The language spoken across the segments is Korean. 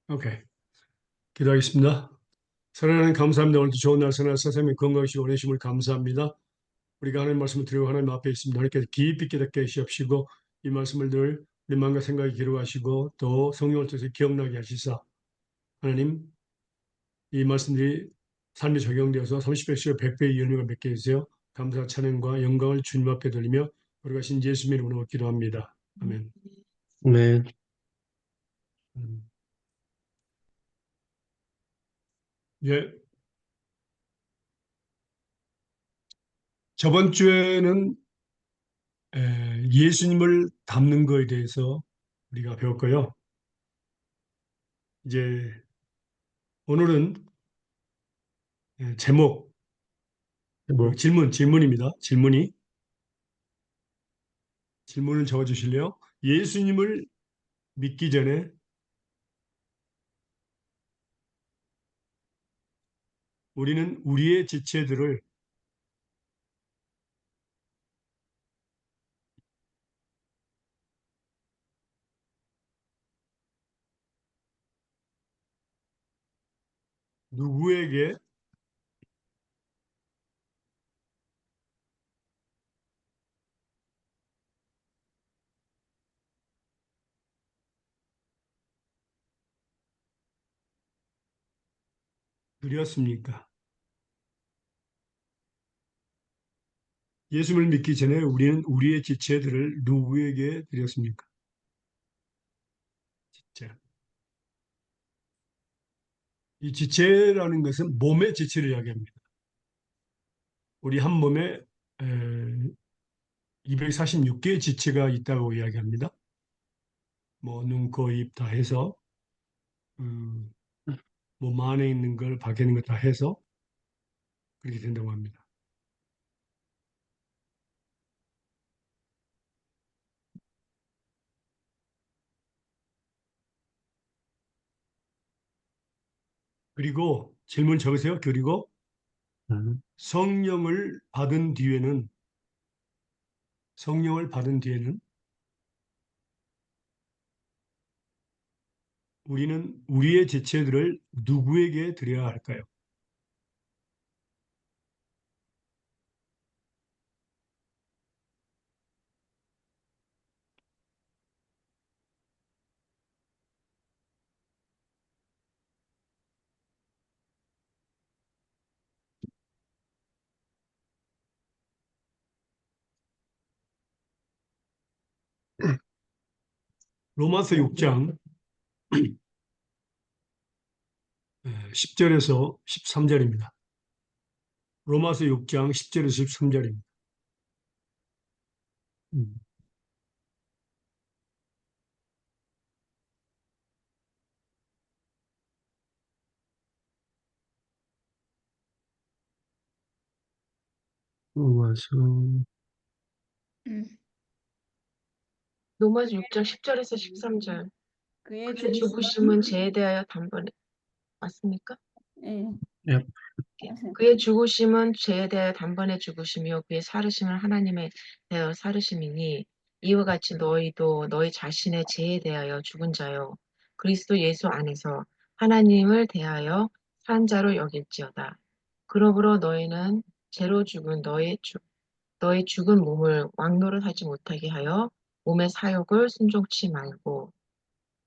오케이. 기도하겠습니다. 사랑하는 감사합니다. 오늘도 좋은 날 선할 선생님의 건강하시고 오내심을 감사합니다. 우리가 하나님 말씀을 드리고 하나님 앞에 있습니다. 하나님께서 깊이 깨닫게 하시옵시고 이 말씀을 늘 우리 마음과 생각에 기록하시고 또 성령을 통해서 기억나게 하시사 하나님 이 말씀들이 삶에 적용되어서 30배, 10배, 100배의 열매가 맺게 해주세요. 감사, 찬양과 영광을 주님 앞에 돌리며 우리가 신 예수님의 이름으로 기도합니다. 아멘. 네. 음. 예, 저번 주에는 예수님을 닮는 거에 대해서 우리가 배웠고요. 이제 오늘은 제목, 그리고 뭐, 질문입니다. 질문을 적어주실래요? 예수님을 믿기 전에 우리는 우리의 지체들을 누구에게 드렸습니까? 예수님을 믿기 전에 우리는 우리의 지체들을 누구에게 드렸습니까? 지체. 이 지체라는 것은 몸의 지체를 이야기합니다. 우리 한 몸에 246개의 지체가 있다고 이야기합니다. 뭐 눈, 코, 입 다 해서 음, 몸 안에 있는 걸 밖에 있는 걸 다 해서 그렇게 된다고 합니다. 그리고 질문 적으세요. 그리고 음, 성령을 받은 뒤에는 우리는 우리의 지체들을 누구에게 드려야 할까요? 로마서 6장 10절에서 13절입니다. 로마서 6장 10절에서 13절입니다. 음, 와서, 음. 로마서 6장 10절에서 13절. 그의 그의 죽으심은 죽으심은 죄에 대하여 단번에 맞습니까? 예. 예, 그의 죽으심은 죄에 대하여 단번에 죽으심이요 그의 살으심은 하나님에 대하여 살으심이니 이와 같이 너희도 너희 자신의 죄에 대하여 죽은 자요 그리스도 예수 안에서 하나님을 대하여 산 자로 여길지어다. 그러므로 너희는 죄로 죽은 너희 죽은 몸을 왕노릇하지 못하게 하여 몸의 사욕을 순종치 말고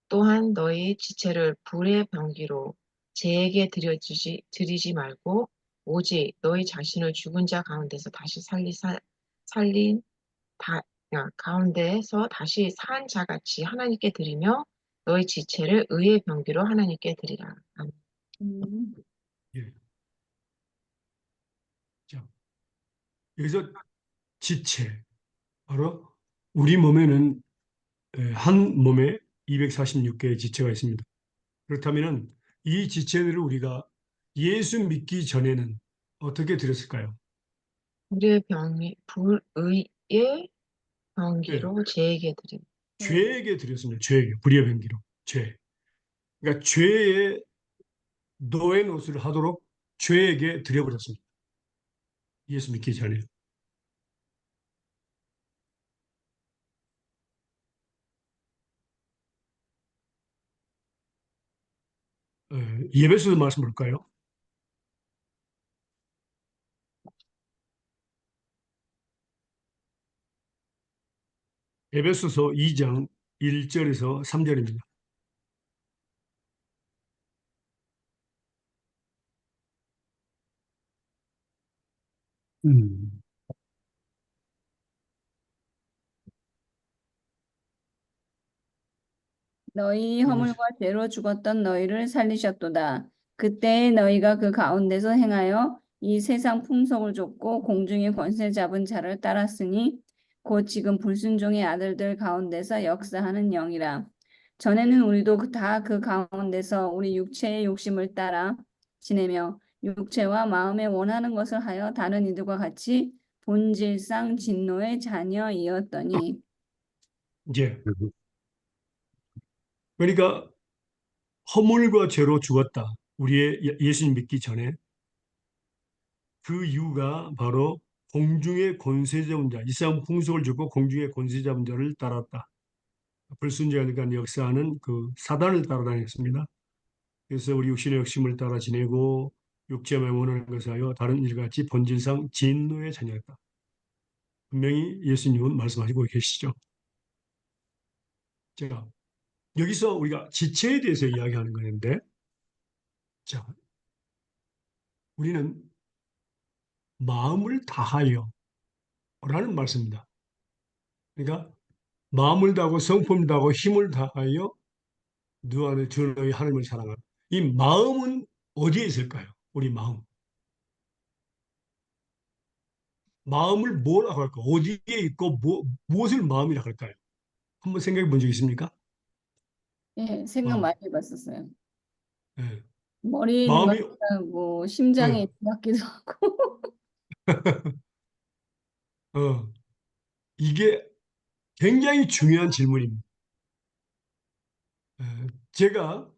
또한 너희 지체를 불의 병기로 죄에게 드리지 말고 오직 너희 자신을 죽은 자 가운데서 다시 살린 가운데서 다시 산 자같이 하나님께 드리며 너희 지체를 의의 병기로 하나님께 드리라. 아멘. 음. 예. 자, 여기서 지체, 바로 우리 몸에는 한 몸에 246개의 지체가 있습니다. 그렇다면 이 지체들을 우리가 예수 믿기 전에는 어떻게 드렸을까요? 불의의 예, 병기로 죄에게 드림. 죄에게 드렸습니다. 죄에게, 불의의 변기로. 죄. 그러니까 죄의 노예 노릇을 하도록 죄에게 드려버렸습니다. 예수 믿기 전에. 예배소 말씀 볼까요? 에베소서 2장 1절에서 3절입니다. 음, 너희 읽으시- 허물과 죄로 죽었던 너희를 살리셨도다. 그때 너희가 그 가운데서 행하여 이 세상 풍속을 좇고 공중의 권세 잡은 자를 따랐으니 곧 지금 불순종의 아들들 가운데서 역사하는 영이라. 전에는 우리도 다 그 가운데서 우리 육체의 욕심을 따라 지내며 육체와 마음에 원하는 것을 하여 다른 이들과 같이 본질상 진노의 자녀이었더니. 이제 음, 그러니까 허물과 죄로 죽었다. 우리의 예수님 믿기 전에 그 이유가 바로 공중의 권세 잡은 자, 이 세상 풍속을 주고 공중의 권세 잡은 자를 따랐다. 불순종하니까 역사하는 그 사단을 따라다녔습니다. 그래서 우리 육신의 욕심을 따라 지내고 육체만 원하는 것을 하여 다른 일같이 본질상 진노의 자녀였다. 분명히 예수님은 말씀하시고 계시죠. 자, 여기서 우리가 지체에 대해서 이야기하는 것인데, 자, 우리는 마음을 다하여 라는 말씀입니다. 그러니까 마음을 다하고 성품을 다하고 힘을 다하여 주 안에 주 너희 하나님을 사랑하는 이 마음은 어디에 있을까요? 우리 마음. 마음을 뭐라고 할까? 어디에 있고 무엇을 마음이라고 할까요? 한번 생각해 본 적 있습니까? 예, 생각 마음. 많이 해봤었어요. 예. 머리에 있는 것 마음이 같기도 하고 심장에 어, 있는 것 같기도 하고. 어, 이게 굉장히 중요한 질문입니다. 예. 제가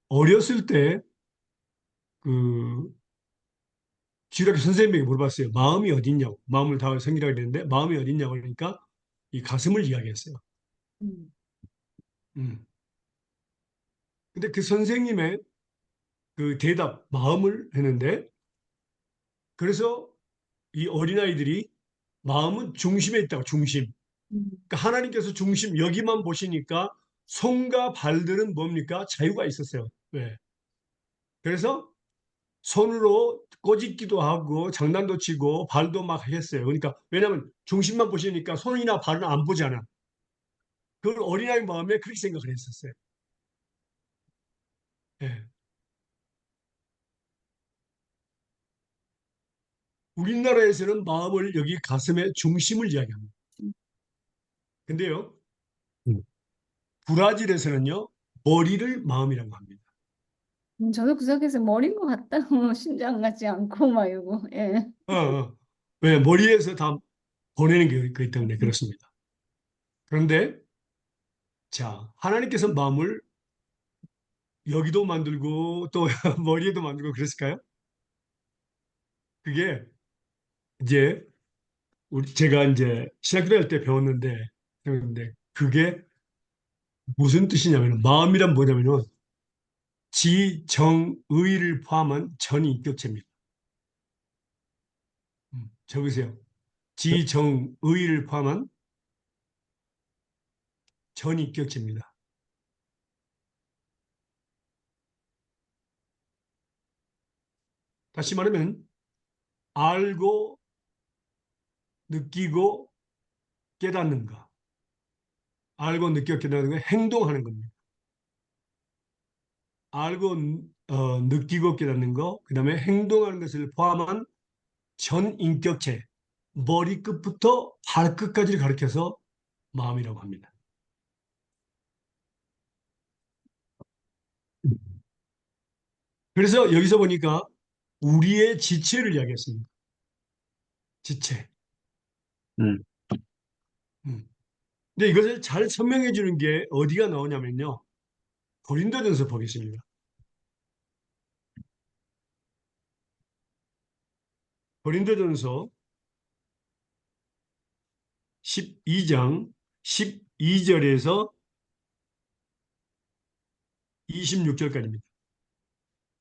어렸을 때 그 주일학교 선생님에게 물어봤어요. 마음이 어딨냐고. 마음을 다할 성이라고 그랬는데 마음이 어딨냐고 그러니까 이 가슴을 이야기했어요. 음. 음. 근데 그 선생님의 그 대답, 마음을 했는데 그래서 이 어린아이들이 마음은 중심에 있다고, 중심. 음. 그러니까 하나님께서 중심, 여기만 보시니까 손과 발들은 뭡니까? 자유가 있었어요. 왜? 그래서 손으로 꼬집기도 하고 장난도 치고 발도 막 했어요. 그러니까 왜냐하면 중심만 보시니까 손이나 발은 안 보잖아. 그걸 어린아이 마음에 그렇게 생각을 했었어요. 예. 우리나라에서는 마음을 여기 가슴의 중심을 이야기합니다. 근데요, 음, 브라질에서는요, 머리를 마음이라고 합니다. 저도 그 생각해서 머리인 것 같다. 심장 같지 않고 막 이러고. 예. 왜? 머리에서 다 보내는 게 있기 때문에 그렇습니다. 그런데, 자, 하나님께서 마음을 여기도 만들고 또 머리에도 만들고 그랬을까요? 그게 이제 제가 이제 신학교 다닐 때 배웠는데 그게 무슨 뜻이냐면 마음이란 뭐냐면은 지정의를 포함한 전인격체입니다. 적으세요. 지정의를 포함한 전인격체입니다. 다시 말하면 알고 느끼고 깨닫는 거. 알고 느끼고 깨닫는 거 행동하는 겁니다. 알고 느끼고 깨닫는 거, 그 다음에 행동하는 것을 포함한 전인격체, 머리끝부터 발끝까지를 가리켜서 마음이라고 합니다. 그래서 여기서 보니까 우리의 지체를 이야기했습니다. 지체. 음, 음. 근데 이것을 잘 설명해 주는 게 어디가 나오냐면요. 고린도전서 보겠습니다. 고린도전서 12장 12절에서 26절까지입니다.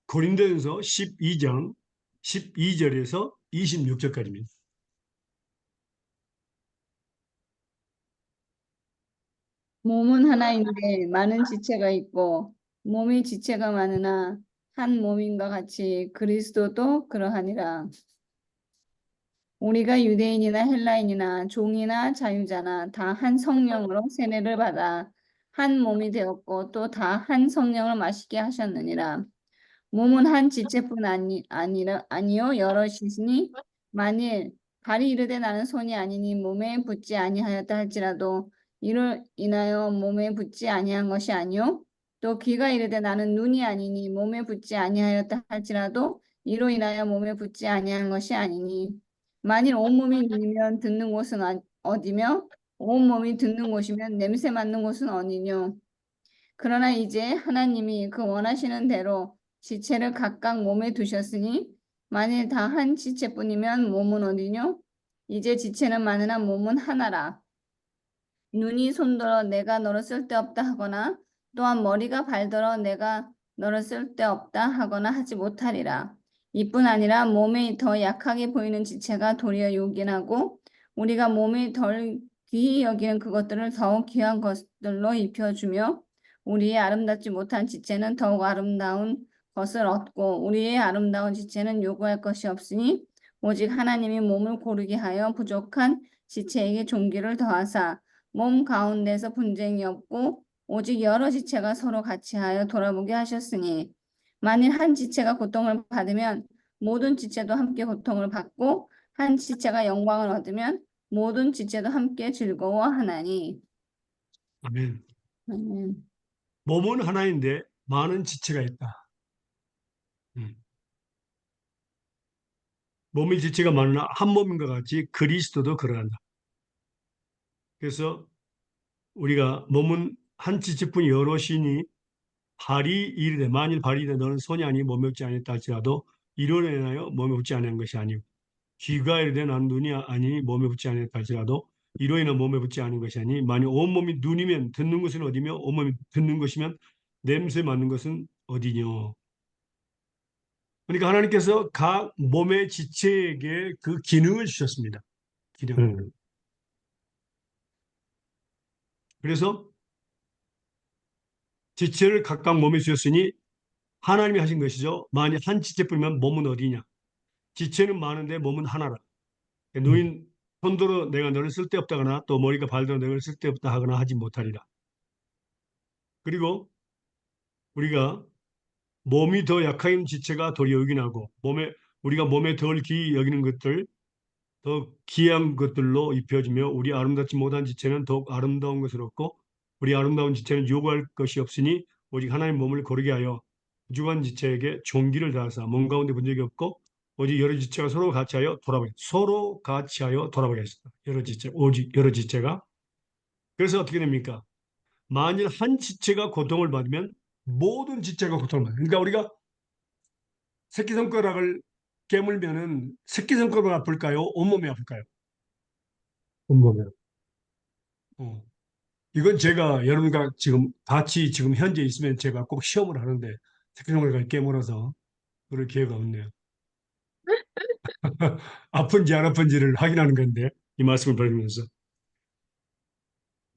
고린도전서 12장 12절에서 26절까지입니다. 몸은 하나인데 많은 지체가 있고 몸이 지체가 많으나 한 몸인과 같이 그리스도도 그러하니라. 우리가 유대인이나 헬라인이나 종이나 자유자나 다 한 성령으로 세례를 받아 한 몸이 되었고 또 다 한 성령을 마시게 하셨느니라. 몸은 한 지체뿐 아니요 여럿이니 만일 발이 이르되 나는 손이 아니니 몸에 붙지 아니하였다 할지라도 이를 인하여 몸에 붙지 아니한 것이 아니요 또 귀가 이르되 나는 눈이 아니니 몸에 붙지 아니하였다 할지라도 이로 인하여 몸에 붙지 아니한 것이 아니니 만일 온몸이 눈이면 듣는 곳은 어디며 온몸이 듣는 곳이면 냄새 맡는 곳은 어디뇨. 그러나 이제 하나님이 그 원하시는 대로 지체를 각각 몸에 두셨으니 만일 다 한 지체뿐이면 몸은 어디뇨? 이제 지체는 많으나 몸은 하나라. 눈이 손들어 내가 너를 쓸데없다 하거나 또한 머리가 발들어 내가 너를 쓸데없다 하거나 하지 못하리라. 이뿐 아니라 몸에 더 약하게 보이는 지체가 도리어 요긴하고 우리가 몸에 덜 귀히 여기는 그것들을 더욱 귀한 것들로 입혀주며 우리의 아름답지 못한 지체는 더욱 아름다운 것을 얻고 우리의 아름다운 지체는 요구할 것이 없으니 오직 하나님이 몸을 고르게 하여 부족한 지체에게 존귀를 더하사 몸 가운데서 분쟁이 없고 오직 여러 지체가 서로 같이 하여 돌아보게 하셨으니 만일 한 지체가 고통을 받으면 모든 지체도 함께 고통을 받고 한 지체가 영광을 얻으면 모든 지체도 함께 즐거워하나니. 아멘. 아멘. 몸은 하나인데 많은 지체가 있다. 몸의 지체가 많으나 한 몸인과 같이 그리스도도 그러한다. 그래서 우리가 몸은 한 지체뿐이 여럿이니 발이 이르되 만일 발이 이르되 너는 손이 아니 몸에 붙지 아니했다 할지라도 이로 인하여 몸에 붙지 아니한 것이 아니고 귀가 이르되 난 눈이 아니 몸에 붙지 아니했다 할지라도 이로 인하여 몸에 붙지 않은 것이 아니 만일 온몸이 눈이면 듣는 것은 어디며 온몸이 듣는 것이면 냄새 맡는 것은 어디뇨. 그러니까 하나님께서 각 몸의 지체에게 그 기능을 주셨습니다. 기능. 그래서 지체를 각각 몸에 주셨으니 하나님이 하신 것이죠. 만약 한 지체뿐이면 몸은 어디냐? 지체는 많은데 몸은 하나라. 눈이 손들어 내가 너를 쓸데없다거나 또 머리가 발들어 너를 쓸데없다 하거나 하지 못하리라. 그리고 우리가 몸이 더 약한 지체가 도리어 요긴하고 우리가 몸에 덜 귀히 여기는 것들 더 귀한 것들로 입혀지며 우리 아름답지 못한 지체는 더욱 아름다운 것을 얻고 우리 아름다운 지체는 요구할 것이 없으니 오직 하나님 몸을 거르게 하여 부족한 지체에게 존귀를 다하사 몸 가운데 분적이 없고 오직 여러 지체가 서로 같이 하여 돌아보게 하셨다. 여러 지체, 오직 여러 지체가. 그래서 어떻게 됩니까? 만일 한 지체가 고통을 받으면 모든 지체가 고통을 받아요. 그러니까 우리가 새끼손가락을 깨물면은 새끼손가락이 아플까요? 온몸이 아플까요? 온몸에. 어. 이건 제가 여러분과 지금 같이 지금 현재 있으면 제가 꼭 시험을 하는데 새끼손가락을 깨물어서 그럴 기회가 없네요. 아픈지 안 아픈지를 확인하는 건데 이 말씀을 드리면서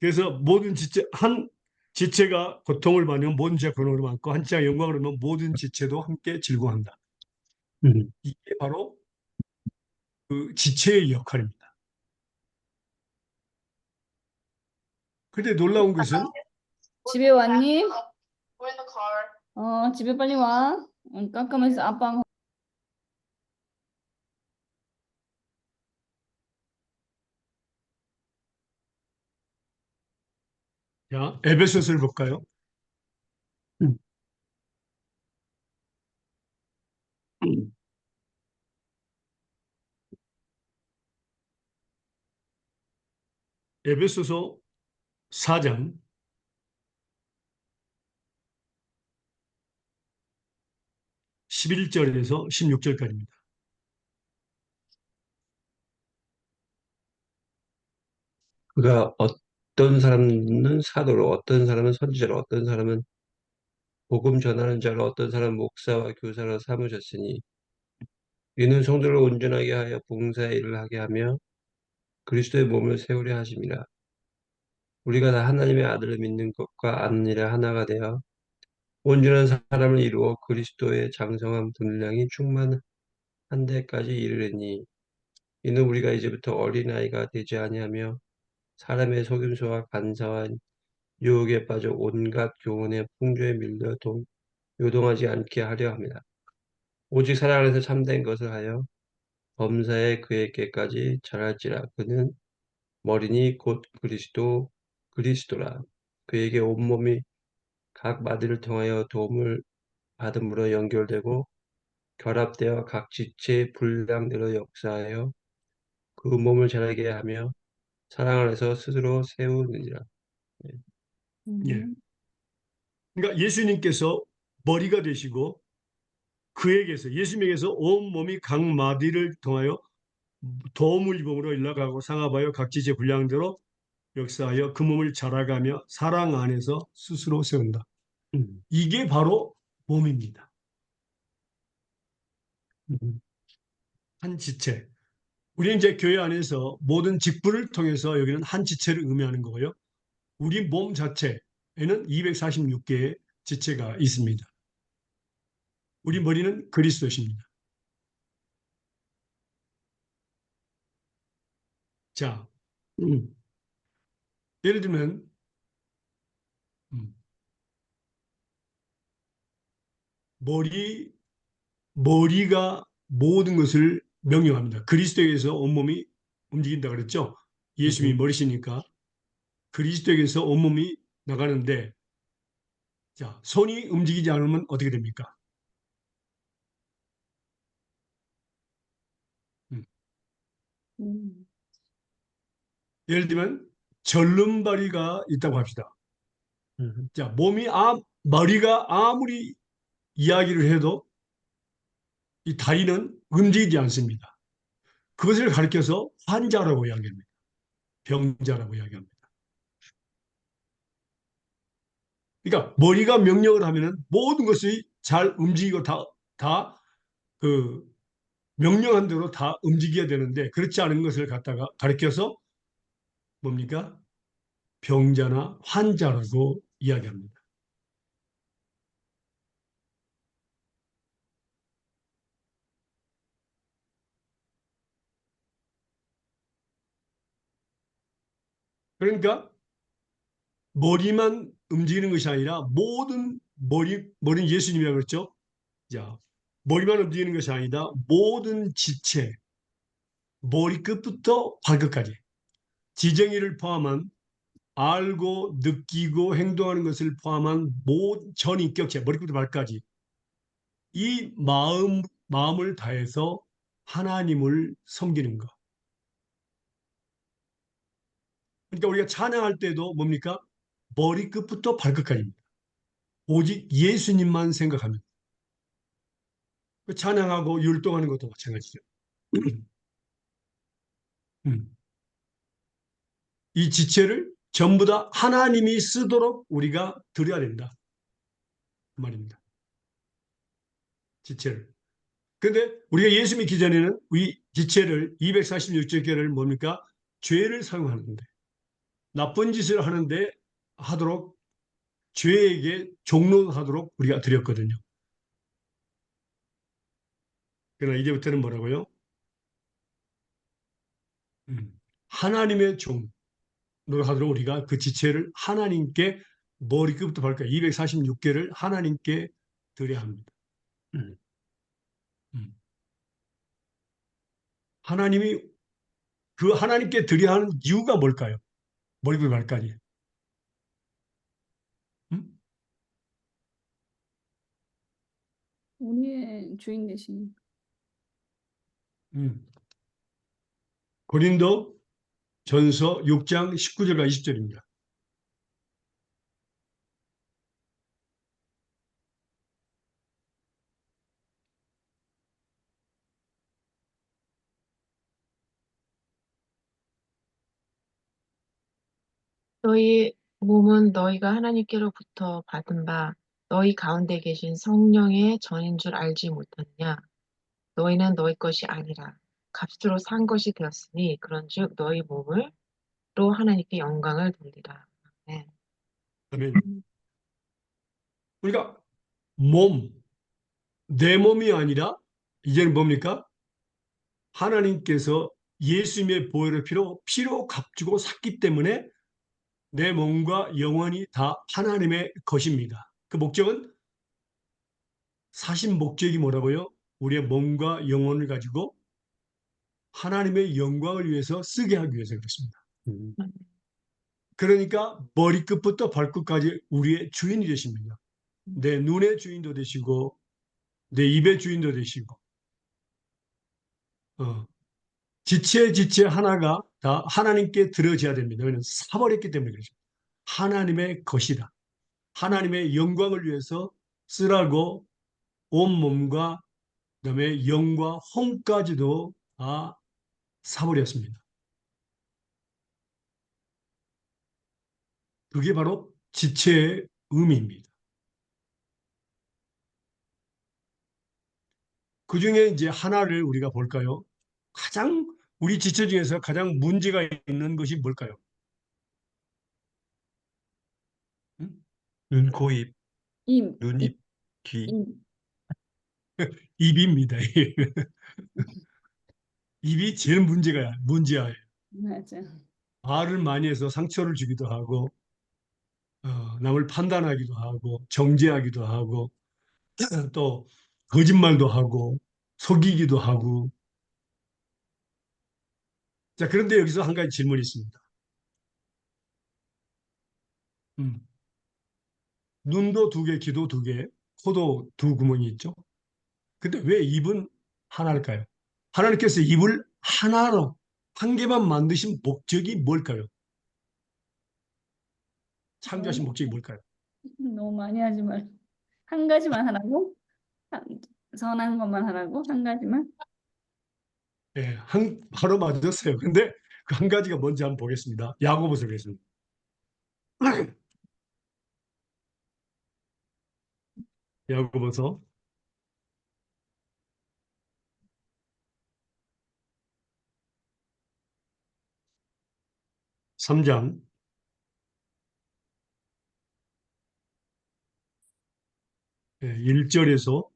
그래서 모든 한 지체가 고통을 받으면 모든 지체가 고통을 받고 한 지체가 영광을 얻으면 모든 지체도 함께 즐거워한다. 이게 바로 그 지체의 역할입니다. 근데 놀라운 것은 집에 왔니? 집에 빨리 와. 깜깜해서 아빠 자, 에베소서를 볼까요? 음. 에베소서 4장 11절에서 16절까지입니다. 그가 어떤 사람은 사도로, 어떤 사람은 선지자로, 어떤 사람은 복음 전하는 자를 어떤 사람 목사와 교사로 삼으셨으니 이는 성도를 온전하게 하여 봉사의 일을 하게 하며 그리스도의 몸을 세우려 하심이라. 우리가 다 하나님의 아들을 믿는 것과 아는 일에 하나가 되어 온전한 사람을 이루어 그리스도의 장성한 분량이 충만한 데까지 이르리니 이는 우리가 이제부터 어린아이가 되지 아니하며 사람의 속임수와 간사와 유혹에 빠져 온갖 교훈의 풍조에 밀려 요동하지 않게 하려 합니다. 오직 사랑 안에서 참된 것을 하여 범사에 그에게까지 자랄지라. 그는 머리니 곧 그리스도라. 그에게 온몸이 각 마디를 통하여 도움을 받음으로 연결되고 결합되어 각 지체의 분량대로 역사하여 그 몸을 자라게 하며 사랑 안에서 스스로 세우느니라. 예. 음. 그러니까 예수님께서 머리가 되시고 그에게서 예수님에게서 온 몸이 각 마디를 통하여 도움을 입음으로 일러가고 상하하여 각 지체 분량대로 역사하여 그 몸을 자라가며 사랑 안에서 스스로 세운다. 음, 이게 바로 몸입니다. 음, 한 지체. 우리는 이제 교회 안에서 모든 직분을 통해서 여기는 한 지체를 의미하는 거고요. 우리 몸 자체에는 246개의 지체가 있습니다. 우리 머리는 그리스도십니다. 자, 음, 예를 들면 음, 머리가 모든 것을 명령합니다. 그리스도에게서 온몸이 움직인다 그랬죠. 예수님이 머리시니까 그리스도에게서 온몸이 나가는데 자, 손이 움직이지 않으면 어떻게 됩니까? 음, 음. 예를 들면 절름발이가 있다고 합시다. 음, 자, 머리가 아무리 이야기를 해도 이 다리는 움직이지 않습니다. 그것을 가리켜서 환자라고 이야기합니다. 병자라고 이야기합니다. 그러니까 머리가 명령을 하면은 모든 것이 잘 움직이고 그 명령한 대로 다 움직여야 되는데 그렇지 않은 것을 갖다가 가리켜서 뭡니까? 병자나 환자라고 이야기합니다. 그러니까 머리만 움직이는 것이 아니라 모든 머리는 예수님이라고 그랬죠. 자, 머리만 움직이는 것이 아니다. 모든 지체, 머리끝부터 발끝까지 지정의를 포함한 알고 느끼고 행동하는 것을 포함한 모든 전인격체, 머리부터 발까지 이 마음을 다해서 하나님을 섬기는 것. 그러니까 우리가 찬양할 때도 뭡니까? 머리끝부터 발끝까지입니다. 오직 예수님만 생각하면. 그 찬양하고 율동하는 것도 마찬가지죠. 음. 이 지체를 전부 다 하나님이 쓰도록 우리가 드려야 된다. 그 말입니다. 지체를. 근데 우리가 예수 믿기 전에는 이 지체를 246개를 뭡니까? 죄를 사용하는데 나쁜 짓을 하는데 하도록 죄에게 종로하도록 우리가 드렸거든요. 그러나 이제부터는 뭐라고요? 하나님의 종로 하도록 우리가 그 지체를 하나님께 머리끝부터 발까지 246개를 하나님께 드려야 합니다. 음. 음. 하나님이 그 하나님께 드려야 하는 이유가 뭘까요? 머리부터 발까지. 음? 우리의 주인 되신 음. 고린도 전서 6장 19절과 20절입니다. 너희 몸은 너희가 하나님께로부터 받은 바 너희 가운데 계신 성령의 전인 줄 알지 못하느냐? 너희는 너희 것이 아니라 값으로 산 것이 되었으니 그런즉 너희 몸을 로 하나님께 영광을 돌리라. 네. 아멘. 그러니까 몸, 내 몸이 아니라 이제는 뭡니까? 하나님께서 예수님의 보혈의 피로 값주고 샀기 때문에 내 몸과 영혼이 다 하나님의 것입니다. 그 목적은 사신 목적이 뭐라고요? 우리의 몸과 영혼을 가지고 하나님의 영광을 위해서 쓰게 하기 위해서 그렇습니다. 그러니까 머리끝부터 발끝까지 우리의 주인이 되십니다. 내 눈의 주인도 되시고 내 입의 주인도 되시고 지체 하나가 다 하나님께 들어져야 됩니다. 왜냐하면 사버렸기 때문에 그렇죠. 하나님의 것이다. 하나님의 영광을 위해서 쓰라고 온 몸과 그다음에 영과 혼까지도 다 사버렸습니다. 그게 바로 지체의 의미입니다. 그 중에 이제 하나를 우리가 볼까요? 가장 우리 지체 중에서 가장 문제가 있는 것이 뭘까요? 응? 눈, 코, 입, 입, 눈, 입, 입, 귀. 입. 입입니다. 입이 제일 문제야. 맞아. 말을 많이 해서 상처를 주기도 하고, 남을 판단하기도 하고, 정죄하기도 하고, 또 거짓말도 하고, 속이기도 하고. 자, 그런데 여기서 한 가지 질문이 있습니다. 음, 눈도 두 개, 귀도 두 개, 코도 두 구멍이 있죠. 근데 왜 입은 하나일까요? 하나님께서 입을 하나로 한 개만 만드신 목적이 뭘까요? 창조하신 너무, 목적이 뭘까요? 너무 많이 하지 말. 한 가지만 하라고? 선한 것만 하라고? 한 가지만? 예, 바로 맞았어요. 근데 그 한 가지가 뭔지 한번 보겠습니다. 야고보서 보겠습니다. 야고보서 3장 1절에서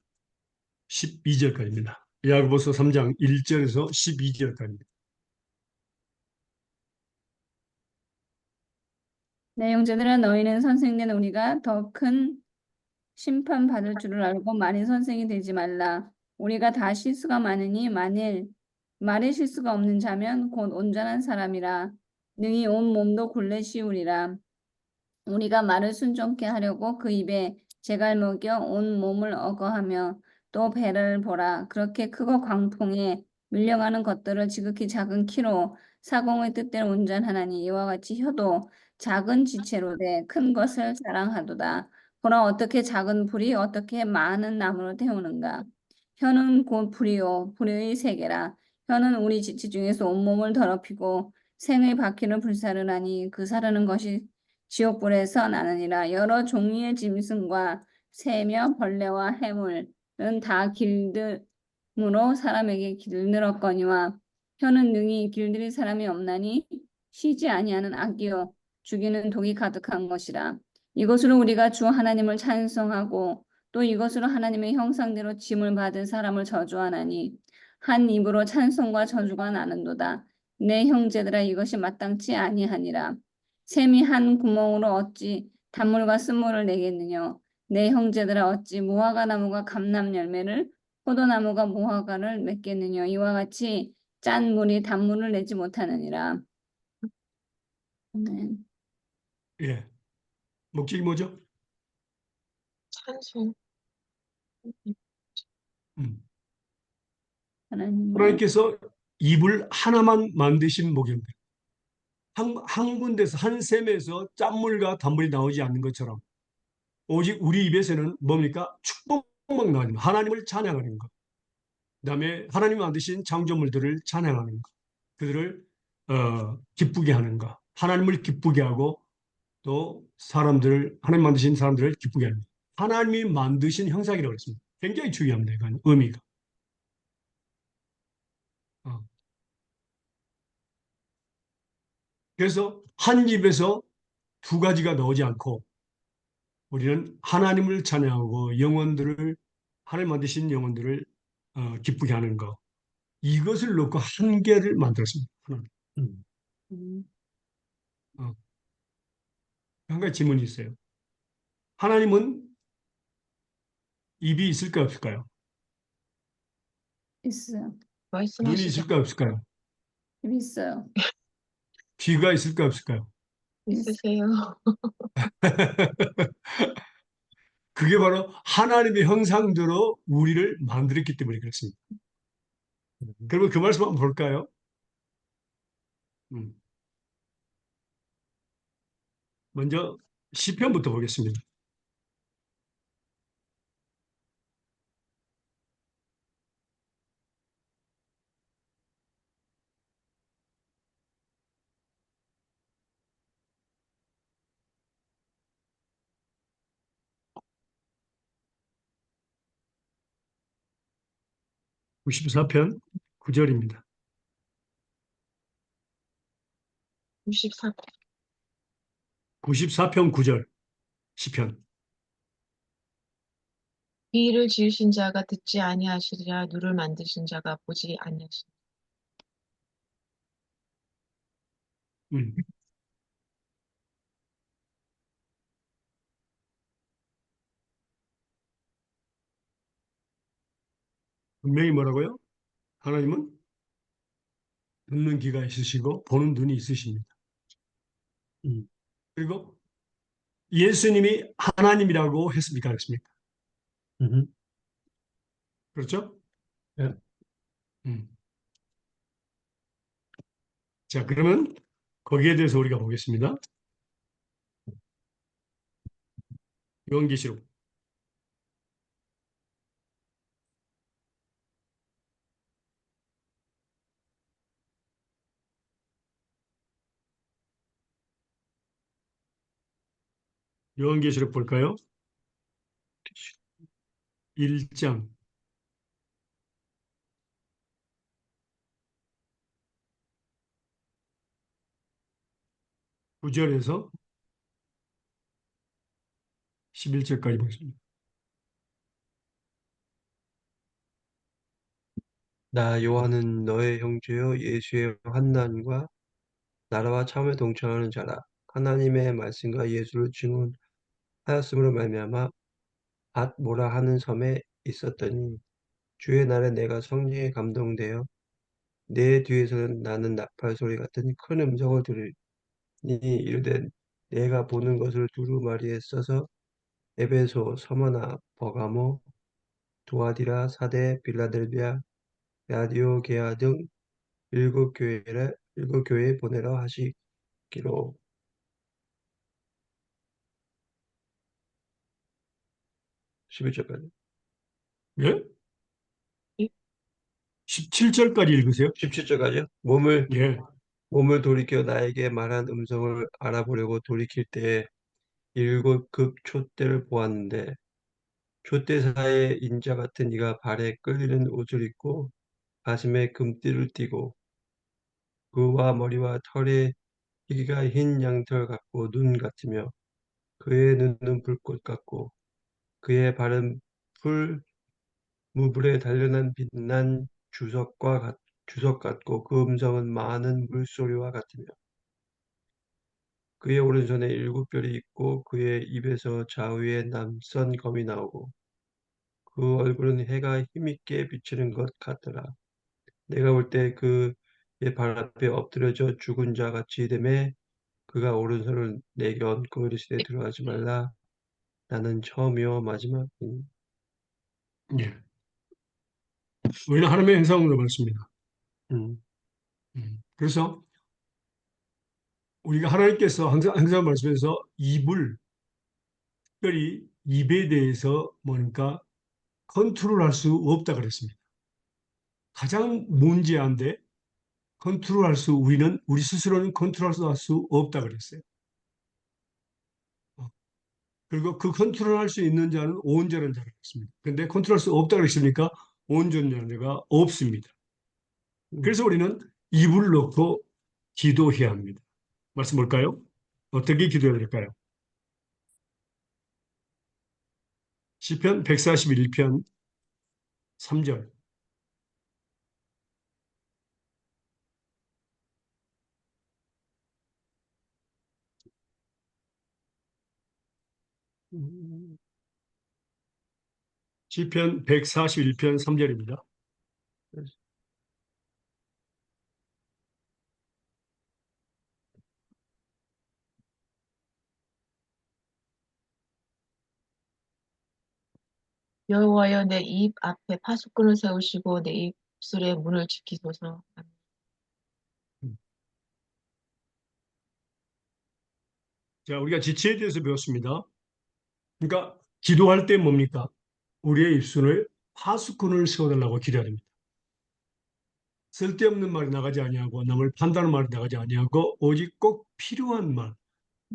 12절까지입니다. 야고보서 3장 1절에서 12절까지입니다. 내 형제들아 너희는 선생된 우리가 더 큰 심판받을 줄을 알고 많이 선생이 되지 말라. 우리가 다 실수가 많으니 만일 말에 실수가 없는 자면 곧 온전한 사람이라. 능히 온 몸도 굴레 씌우리라. 우리가 말을 순종케 하려고 그 입에 재갈 먹여 온 몸을 억어하며 또 배를 보라. 그렇게 크고 광풍에 밀려가는 것들을 지극히 작은 키로 사공의 뜻대로 운전하나니 이와 같이 혀도 작은 지체로 돼 큰 것을 자랑하도다. 보라 어떻게 작은 불이 어떻게 많은 나무를 태우는가. 혀는 곧 불이요 불의 세계라. 혀는 우리 지체 중에서 온몸을 더럽히고 생의 바퀴를 불사르나니 그 사르는 것이 지옥불에서 나느니라. 여러 종류의 짐승과 새며 벌레와 해물은 다 길들므로 사람에게 길들었거니와 혀는 능히 길들일 사람이 없나니 쉬지 아니하는 악이요 죽이는 독이 가득한 것이라. 이것으로 우리가 주 하나님을 찬송하고 또 이것으로 하나님의 형상대로 짐을 받은 사람을 저주하나니 한 입으로 찬송과 저주가 나는도다. 내 형제들아 이것이 마땅치 아니하니라. 샘이 한 구멍으로 어찌 단물과 쓴물을 내겠느냐. 내 형제들아 어찌 무화과 나무가 감람 열매를 포도나무가 무화과를 맺겠느냐. 이와 같이 짠 물이 단물을 내지 못하느니라. 아멘. 예, 목적이 뭐죠? 찬송. 음, 하나님의 하나님께서 입을 하나만 만드신 목적입니다. 한 군데서 한 샘에서 짠물과 단물이 나오지 않는 것처럼 오직 우리 입에서는 뭡니까? 축복만 나옵니다. 하나님을 찬양하는 것. 그다음에 하나님이 만드신 창조물들을 찬양하는 것. 그들을 기쁘게 하는 것. 하나님을 기쁘게 하고 또 하나님 만드신 사람들을 기쁘게 합니다. 하나님이 만드신 형상이라고 그랬습니다. 굉장히 중요합니다. 이건 의미가. 어. 그래서 한 입에서 두 가지가 나오지 않고 우리는 하나님을 찬양하고 영혼들을 하나님 만드신 영혼들을 기쁘게 하는 것. 이것을 놓고 한 개를 만들었습니다. 하나님. 음, 어. 한 가지 질문이 있어요. 하나님은 입이 있을까요, 없을까요? 있어요. 눈이 말씀하시죠. 있을까요, 없을까요? 있어요. 귀가 있을까요, 없을까요? 있으세요. 그게 바로 하나님의 형상대로 우리를 만들었기 때문에 그렇습니다. 그러면 그 말씀 한번 볼까요? 음. 먼저 시편부터 보겠습니다. 구십사 편 9절입니다. 94. 94편 9절 시편. 귀를 지으신 자가 듣지 아니하시리라 눈을 만드신 자가 보지 아니하시리라. 음. 분명히 뭐라고요? 하나님은 듣는 귀가 있으시고 보는 눈이 있으십니다. 그리고 예수님이 하나님이라고 했습니까? 그렇습니까? 그렇죠? 예. 음. 자, 그러면 거기에 대해서 우리가 보겠습니다. 요한계시록 요한계시록 볼까요? 1장 9절에서 11절까지 보겠습니다. 나 요한은 너의 형제요 예수의 환난과 나라와 참에 동참하는 자라. 하나님의 말씀과 예수를 증언하였으므로 말미암아 앗모라 하는 섬에 있었더니 주의 날에 내가 성령에 감동되어 내 뒤에서는 나는 나팔 소리 같은 큰 음성을 들으니 이르되 내가 보는 것을 두루마리에 써서 에베소, 서머나, 버가모, 두아디라, 사대, 빌라델비아, 라디오게아 등 일곱 교회에 보내라 하시기로. 11절까지. 예? 예? 17절까지 읽으세요. 17절까지요. 몸을 예. 돌이켜 나에게 말한 음성을 알아보려고 돌이킬 때에 일곱 급 촛대를 보았는데 촛대사의 인자 같은 이가 발에 끌리는 옷을 입고 가슴에 금띠를 띠고 그와 머리와 털의 희기가 흰 양털 같고 눈 같으며 그의 눈은 불꽃 같고 그의 발은 풀 무불에 단련한 빛난 주석 같고 그 음성은 많은 물소리와 같으며 그의 오른손에 일곱 별이 있고 그의 입에서 좌우에 남선 검이 나오고 그 얼굴은 해가 힘있게 비치는 것 같더라. 내가 볼 때 그의 발 앞에 엎드려져 죽은 자 같이 되매 그가 오른손을 내게 얹고 이르시되 들어가지 말라. 나는 처음이요 마지막이니. 예. 우리는 하나님의 형상으로 봤습니다. 음, 그래서 우리가 하나님께서 항상 말씀해서 입을, 특별히 입에 대해서 뭐니까 컨트롤할 수 없다 그랬습니다. 가장 문제한데 우리는 우리 스스로는 컨트롤할 수 없다 그랬어요. 어. 그리고 그 컨트롤할 수 있는 자는 온전한 자라고 했습니다. 근데 컨트롤할 수 없다고 그랬으니까 온전한 자가 없습니다. 그래서 우리는 입을 놓고 기도해야 합니다. 말씀 볼까요? 어떻게 기도해야 될까요? 시편 141편 3절. 시편 141편 3절입니다. 여호와여 내 입 앞에 파수꾼을 세우시고 내 입술의 문을 지키소서. 자, 우리가 지체에 대해서 배웠습니다. 그러니까 기도할 때 뭡니까? 우리의 입술을 파수꾼을 세워달라고 기도해야 됩니다. 쓸데없는 말이 나가지 아니하고 남을 판단하는 말이 나가지 아니하고 오직 꼭 필요한 말,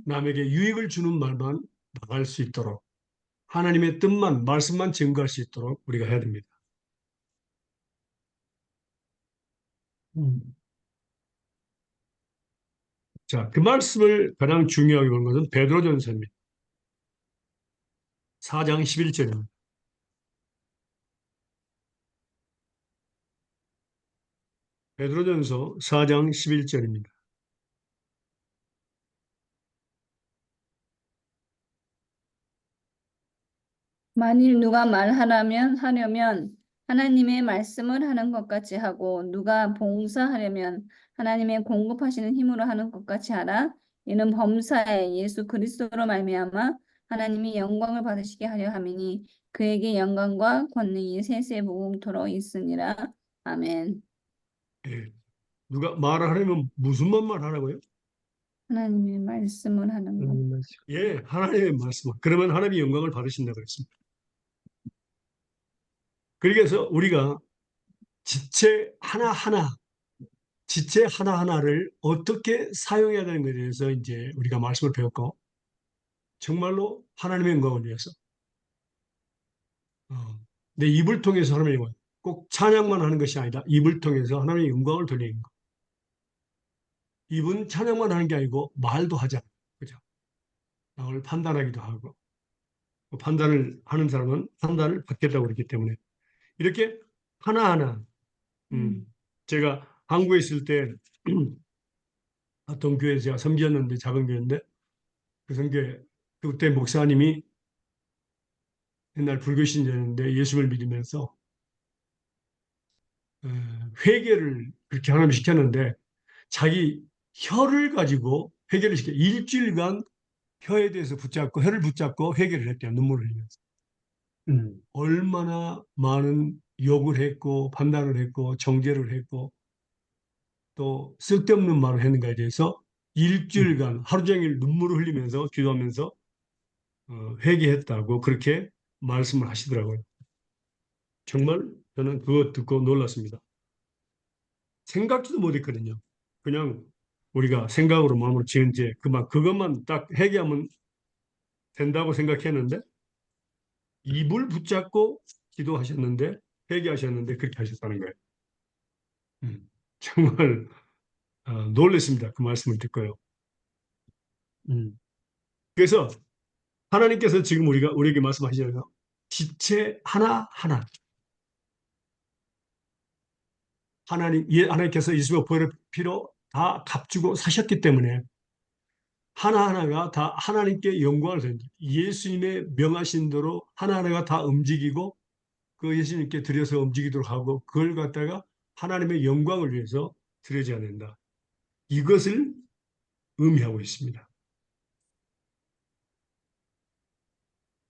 남에게 유익을 주는 말만 나갈 수 있도록 하나님의 뜻만 말씀만 증거할 수 있도록 우리가 해야 됩니다. 자, 그 말씀을 가장 중요하게 보는 것은 베드로전서입니다. 4장 11절입니다. 베드로전서 4장 11절입니다. 만일 누가 하려면 하나님의 말씀을 하는 것 같이 하고 누가 봉사하려면 하나님의 공급하시는 힘으로 하는 것 같이 하라. 이는 범사에 예수 그리스도로 말미암아 하나님이 영광을 받으시게 하려 함이니 그에게 영광과 권능이 세세 무궁토록 있으니라. 아멘. 예. 누가 말을 하려면 무슨 말 하라고요? 하나님의 말씀을 하는 것. 예, 하나님의 말씀. 그러면 하나님이 영광을 받으신다고 했습니다. 그래서 우리가 지체 하나하나, 지체 하나하나를 어떻게 사용해야 되는 것에 대해서 이제 우리가 말씀을 배웠고, 정말로 하나님의 영광을 위해서, 내 입을 통해서 하나님의 영광, 꼭 찬양만 하는 것이 아니다. 입을 통해서 하나님의 영광을 돌리는 것. 입은 찬양만 하는 게 아니고 말도 하자. 그죠? 남을 판단하기도 하고, 그 판단을 하는 사람은 판단을 받겠다고 그랬기 때문에 이렇게 하나하나, 제가 한국에 있을 때 어떤 교회에 제가 섬기었는데 작은 교회인데 그 선교회 그때 목사님이 옛날 불교 신자였는데 예수를 믿으면서 어, 회개를 그렇게 하나님 시켰는데 자기 혀를 가지고 회개를 시켜 일주일간 혀에 대해서 붙잡고 혀를 붙잡고 회개를 했대요. 눈물을 흘리면서. 얼마나 많은 욕을 했고 판단을 했고 정죄를 했고 또 쓸데없는 말을 했는가에 대해서 일주일간 하루 종일 눈물을 흘리면서 기도하면서 회개했다고 그렇게 말씀을 하시더라고요. 정말 저는 그거 듣고 놀랐습니다. 생각지도 못했거든요. 그냥 우리가 생각으로 마음으로 지은 죄 그것만 딱 회개하면 된다고 생각했는데 입을 붙잡고 기도하셨는데 회개하셨는데 그렇게 하셨다는 거예요. 정말 놀랐습니다. 그 말씀을 듣고요. 그래서 하나님께서 지금 우리에게 말씀하시잖아요. 지체 하나하나 하나님께서 예수의 보혈의 피로 다 값주고 사셨기 때문에 하나하나가 다 하나님께 영광을 드립니다. 예수님의 명하신 대로 하나하나가 다 움직이고 그 예수님께 드려서 움직이도록 하고 그걸 갖다가 하나님의 영광을 위해서 드려져야 된다. 이것을 의미하고 있습니다.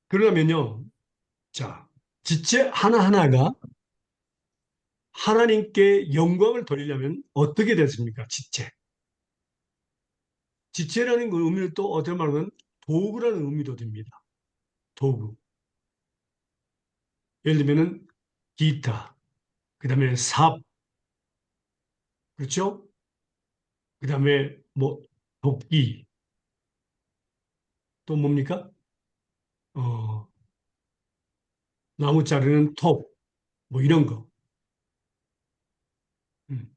그러면요. 자, 지체 하나하나가 하나님께 영광을 돌리려면 어떻게 됐습니까? 지체. 지체라는 그 의미를 또 어떻게 말하면 도구라는 의미도 됩니다. 도구. 예를 들면은 기타, 그 다음에 삽, 그렇죠? 그 다음에 뭐 도끼, 또 뭡니까? 어, 나무 자르는 톱, 뭐 이런 거. 음.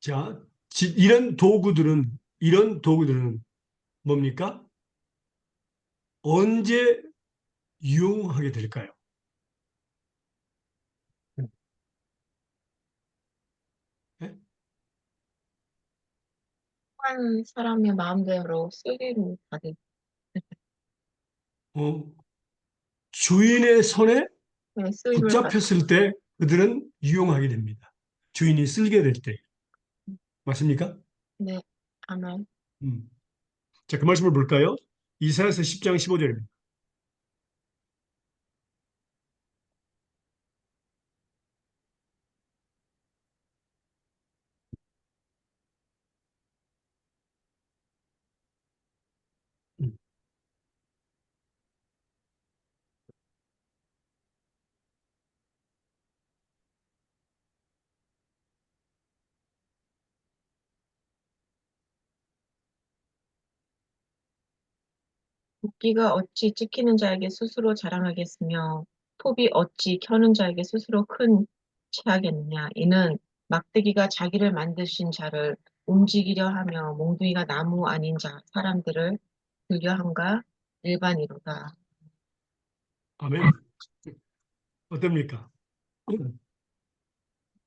자, 이런 도구들은 뭡니까? 언제 이용하게 될까요? 예? 한 사람의 마음대로 쓰기를 받을 어, 주인의 손에 네, 쓰임을 받 붙잡혔을 때 그들은 이용하게 됩니다. 주인이 쓸게 될 때. 맞습니까? 네, 아멘. 음. 자, 그 말씀을 볼까요? 이사야서 10장 15절입니다. 도끼가 어찌 찍히는 자에게 스스로 자랑하겠으며 톱이 어찌 켜는 자에게 스스로 큰 체하겠느냐. 이는 막대기가 자기를 만드신 자를 움직이려 하며 몽둥이가 나무 아닌 사람들을 들려 함과 일반이로다. 아멘. 어떻습니까?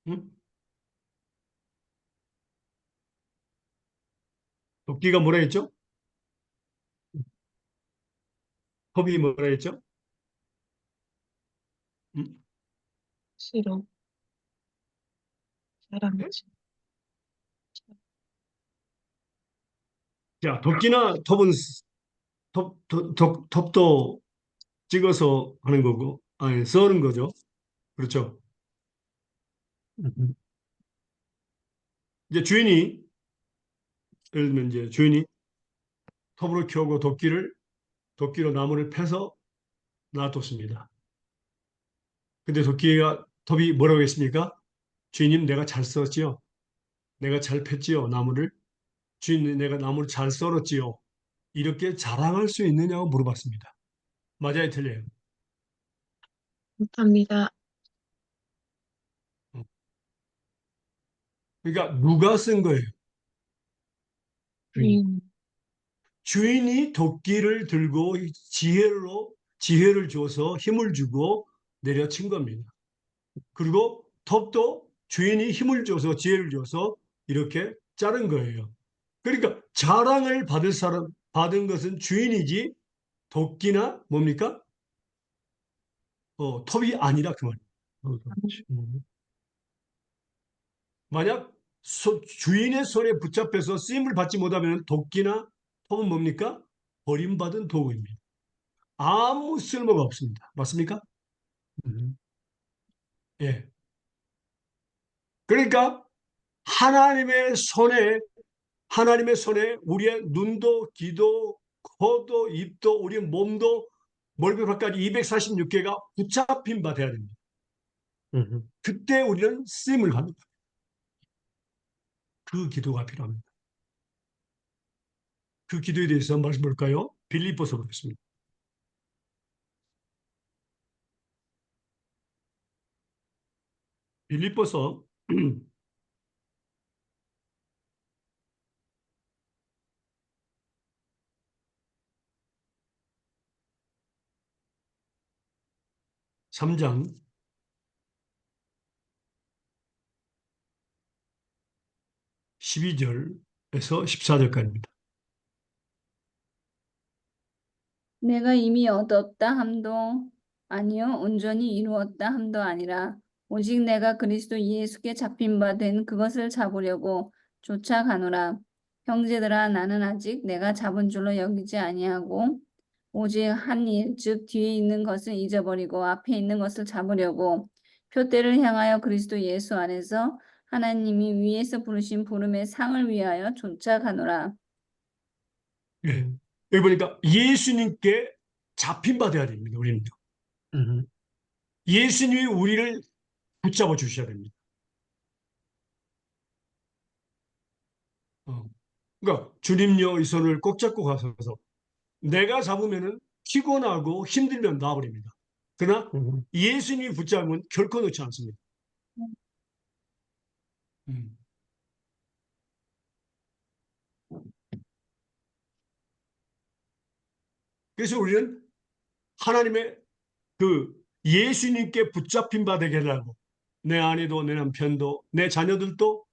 응? 도끼가 뭐라 했죠? 컵이 뭐라 했죠? 응? 시로 네? 자랑하지. 자, 도끼나 톱은 톱도 찍어서 하는 거고, 아니, 써는 거죠. 그렇죠. 이제 예를 들면 이제 주인이 톱으로 켜고 도끼로 나무를 패서 놔뒀습니다. 근데 톱이 뭐라고 했습니까? 주인님, 내가 잘 썼지요. 내가 잘 팼지요, 나무를. 주인님, 내가 나무를 잘 썰었지요. 이렇게 자랑할 수 있느냐고 물어봤습니다. 맞아요, 틀려요? 못합니다. 어. 그러니까 누가 쓴 거예요? 주인. 주인, 주인이 도끼를 들고 지혜를 줘서 힘을 주고 내려친 겁니다. 그리고 톱도 주인이 힘을 줘서 지혜를 줘서 이렇게 자른 거예요. 그러니까 자랑을 받은 것은 주인이지 도끼나 뭡니까? 톱이 아니라 그 말이에요. 만약 주인의 손에 붙잡혀서 쓰임을 받지 못하면 도끼나 톱은 뭡니까? 버림받은 도구입니다. 아무 쓸모가 없습니다. 맞습니까? 예. 그러니까 하나님의 손에 하나님의 손에 우리의 눈도 귀도 코도 입도 우리 몸도 머리부터까지 246개가 붙잡힌 바 돼야 됩니다. 그때 우리는 쓰임을 받는다. 그 기도가 필요합니다. 그 기도에 대해서 한번 말씀 볼까요? 빌립보서 보겠습니다. 빌립보서 3장 12절에서 14절까지입니다. 내가 이미 얻었다 함도 아니요 온전히 이루었다 함도 아니라 오직 내가 그리스도 예수께 잡힌 바 된 그것을 잡으려고 쫓아가노라. 형제들아 나는 아직 내가 잡은 줄로 여기지 아니하고 오직 한 일, 즉 뒤에 있는 것을 잊어버리고 앞에 있는 것을 잡으려고 표대를 향하여 그리스도 예수 안에서 하나님이 위에서 부르신 부름의 상을 위하여 쫓아가노라. 예. 여기 보니까 예수님께 잡힌 바 돼야 됩니다. 우리는. 예수님이 우리를 붙잡아 주셔야 됩니다. 어. 그러니까 주님요 이 손을 꼭 잡고 가셔서 내가 잡으면은 피곤하고 힘들면 놔버립니다. 그러나 음, 예수님이 붙잡으면 결코 놓지 않습니다. 음. 그래서 우리는 하나님의 그 예수님께 붙잡힌 바 되게 해달라고 내 아내도 내 남편도 내 자녀들도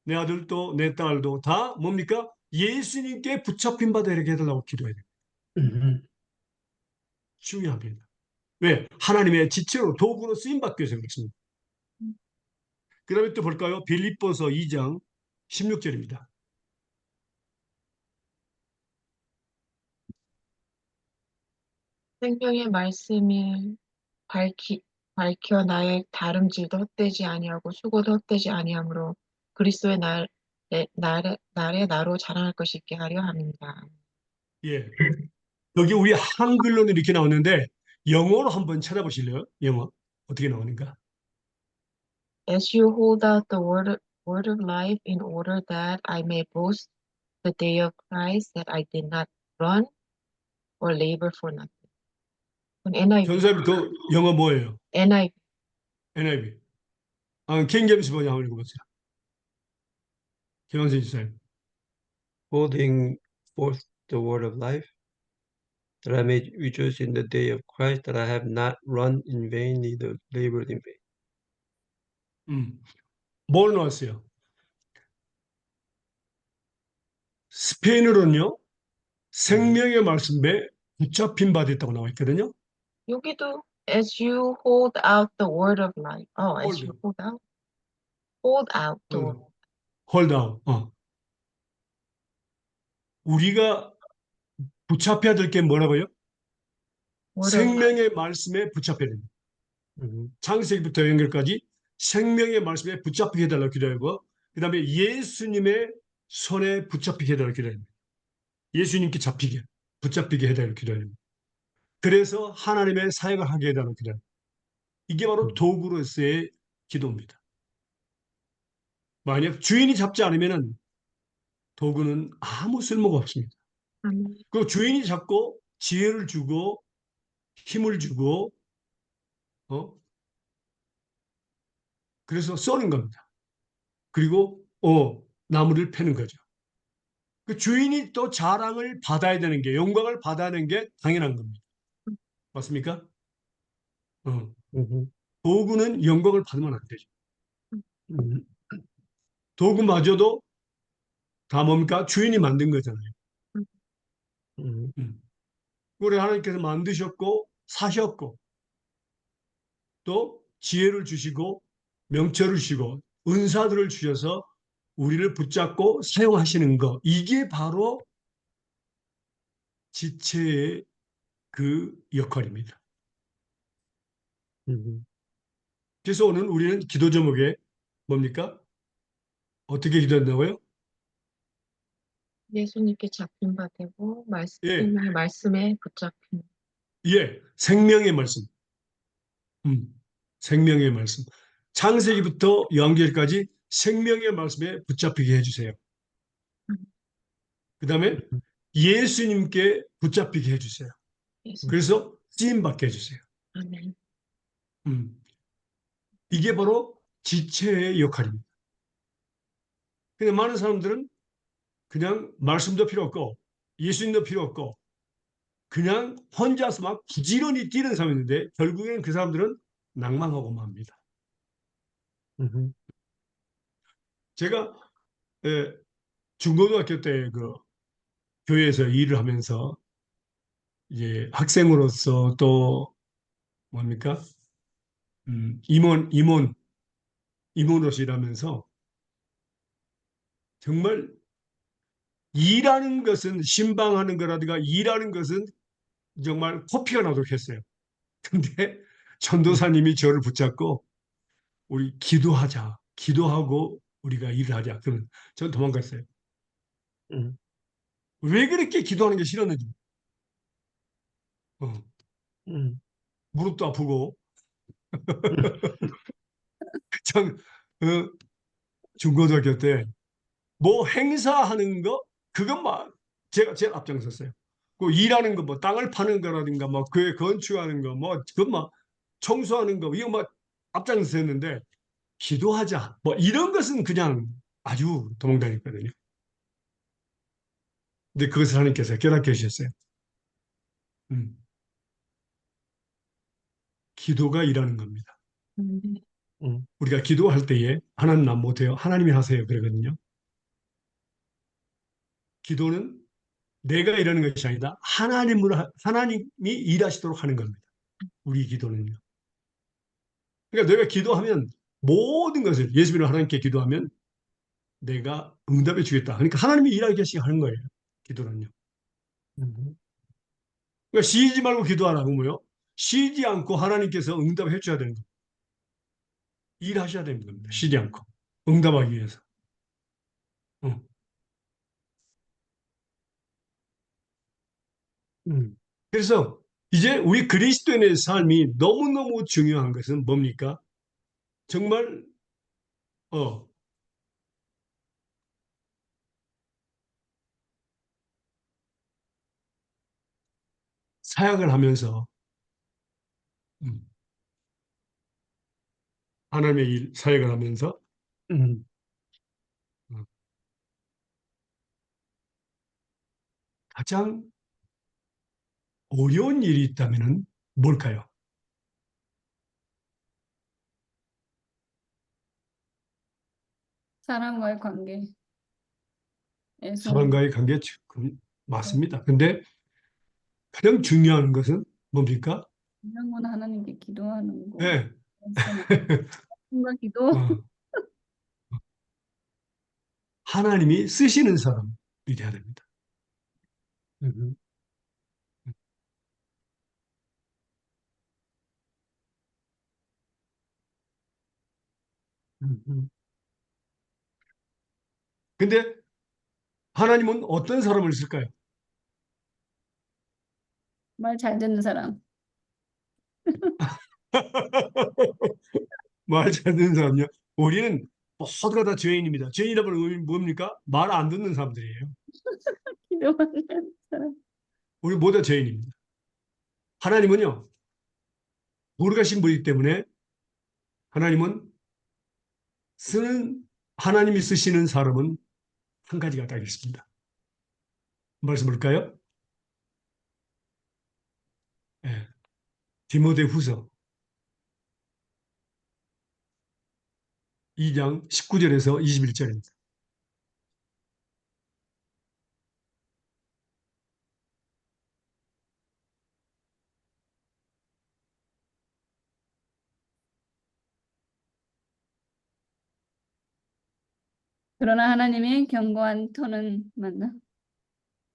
내 아들도 내 딸도 다 뭡니까? 예수님께 붙잡힌 바 되게 해달라고 기도해야 돼요. 음, 중요합니다. 왜? 하나님의 지체로 도구로 쓰임받기 위해서 그렇습니다. 그 다음에 또 볼까요? 빌립보서 2장 16절입니다. 생명의 말씀이 밝혀 나의 다름질도 헛되지 아니하고 수고도 헛되지 아니하므로 그리스도의 날에 나로 자랑할 것이 있게 하려 합니다. 예. 여기 우리 한글로는 이렇게 나오는데 영어로 한번 찾아보실래요? 영어 어떻게 나오는가? As you hold out the word of life in order that I may boast the day of Christ that I did not run or labor for nothing. 그건 NIV, 전사님 그 영어 뭐예요? NIV. NIV. 킹 제임스 번역 한번 읽어보세요. 김한선 집사님. holding forth the word of life, that I may rejoice in the day of Christ, that I have not run in vain, neither labored in vain. 뭘 넣었어요? 스페인어로는요. 생명의 말씀에 붙잡힌 바 됐다고 나와 있거든요. 여기도 as you hold out the word of life. As you hold out the word. 홀다운. 우리가 붙잡혀야 될 게 뭐라고요? word of life. 생명의 말씀에 붙잡혀야 됩니다. 창세기부터 연결까지 생명의 말씀에 붙잡히게 해달라고 기도하고 그 다음에 예수님의 손에 붙잡히게 해달라고 기도합니다. 예수님께 붙잡히게 해달라고 기도합니다. 그래서 하나님의 사역을 하게 해달라고 기도합니다. 이게 바로 도구로서의 기도입니다. 만약 주인이 잡지 않으면 도구는 아무 쓸모가 없습니다. 그 주인이 잡고 지혜를 주고 힘을 주고 그래서 쏘는 겁니다. 그리고 나무를 패는 거죠. 그 주인이 또 자랑을 받아야 되는 게 영광을 받아야 하는 게 당연한 겁니다. 맞습니까? 도구는 영광을 받으면 안 되죠. 도구마저도 다 뭡니까? 주인이 만든 거잖아요. 우리 하나님께서 만드셨고 사셨고 또 지혜를 주시고 명철을 주시고 은사들을 주셔서 우리를 붙잡고 사용하시는 것 이게 바로 지체의 그 역할입니다. 그래서 오늘 우리는 기도 제목에 뭡니까? 어떻게 기도한다고요? 예수님께 잡힌 바 되고 예, 말씀에 붙잡힌. 예, 생명의 말씀. 생명의 말씀. 창세기부터 요한계시까지 생명의 말씀에 붙잡히게 해주세요. 그 다음에 예수님께 붙잡히게 해주세요. 그래서 쓰임받게 해주세요. 아멘. 이게 바로 지체의 역할입니다. 근데 많은 사람들은 그냥 말씀도 필요 없고 예수님도 필요 없고 그냥 혼자서 막 부지런히 뛰는 사람인데 결국에는 그 사람들은 낭망하고 맙니다. 제가 중고등학교 때 그 교회에서 일을 하면서 이제 학생으로서 또 뭡니까? 임원으로서 일하면서 정말 일하는 것은 신방하는 거라든가 일하는 것은 정말 코피가 나도록 했어요. 근데 전도사님이 저를 붙잡고 우리 기도하자. 기도하고 우리가 일을 하자. 그러면 전 도망갔어요. 왜 그렇게 기도하는 게 싫었는지. 어, 무릎도 아프고 참 중고등학교 때 뭐 행사하는 거 그것만 제가 제일 앞장섰어요. 그 일하는 거 뭐 땅을 파는 거라든가 뭐 교회 건축하는 거 뭐 그것만 청소하는 거 이거 막 앞장섰는데 기도하자 뭐 이런 것은 그냥 아주 도망다녔거든요. 근데 그것을 하나님께서 깨닫게 하셨어요. 음, 기도가 일하는 겁니다. 우리가 기도할 때에 하나님 난 못해요. 하나님이 하세요. 그러거든요. 기도는 내가 일하는 것이 아니다. 하나님이 일하시도록 하는 겁니다. 우리 기도는요. 그러니까 내가 기도하면 모든 것을 예수님을 하나님께 기도하면 내가 응답해 주겠다. 그러니까 하나님이 일하게 하는 거예요. 기도는요. 그러니까 쉬지 말고 기도하라고 뭐요? 쉬지 않고 하나님께서 응답해 줘야 되는 거예요. 일하셔야 되는 겁니다. 쉬지 않고 응답하기 위해서. 어. 그래서 이제 우리 그리스도인의 삶이 너무너무 중요한 것은 뭡니까? 정말 어, 사역을 하면서 음, 하나님의 일 사역을 하면서 음, 어, 가장 어려운 일이 있다면은 뭘까요? 사람과의 관계에서 사람과의 관계 맞습니다. 근데 가장 중요한 것은 뭡니까? 이런 건 하나님께 기도하는 거. 예. 뭔가 기도. 어, 하나님이 쓰시는 사람이 돼야 됩니다. 음, 음. 근데 하나님은 어떤 사람을 쓸까요? 말 잘 듣는 사람. 말 잘 듣는 사람요. 우리는 모두가 다 죄인입니다. 죄인이라면 뭡니까? 말 안 듣는 사람들이에요. 기도하는 사람. 우리 모두 다 죄인입니다. 하나님은요, 모르가신 분이기 때문에 하나님은 쓰는, 하나님이 쓰시는 사람은 한 가지가 딱 있습니다. 말씀 볼까요? 예. 디모데 후서 2장 19절에서 21절입니다. 그러나 하나님의 견고한 터는 맞나?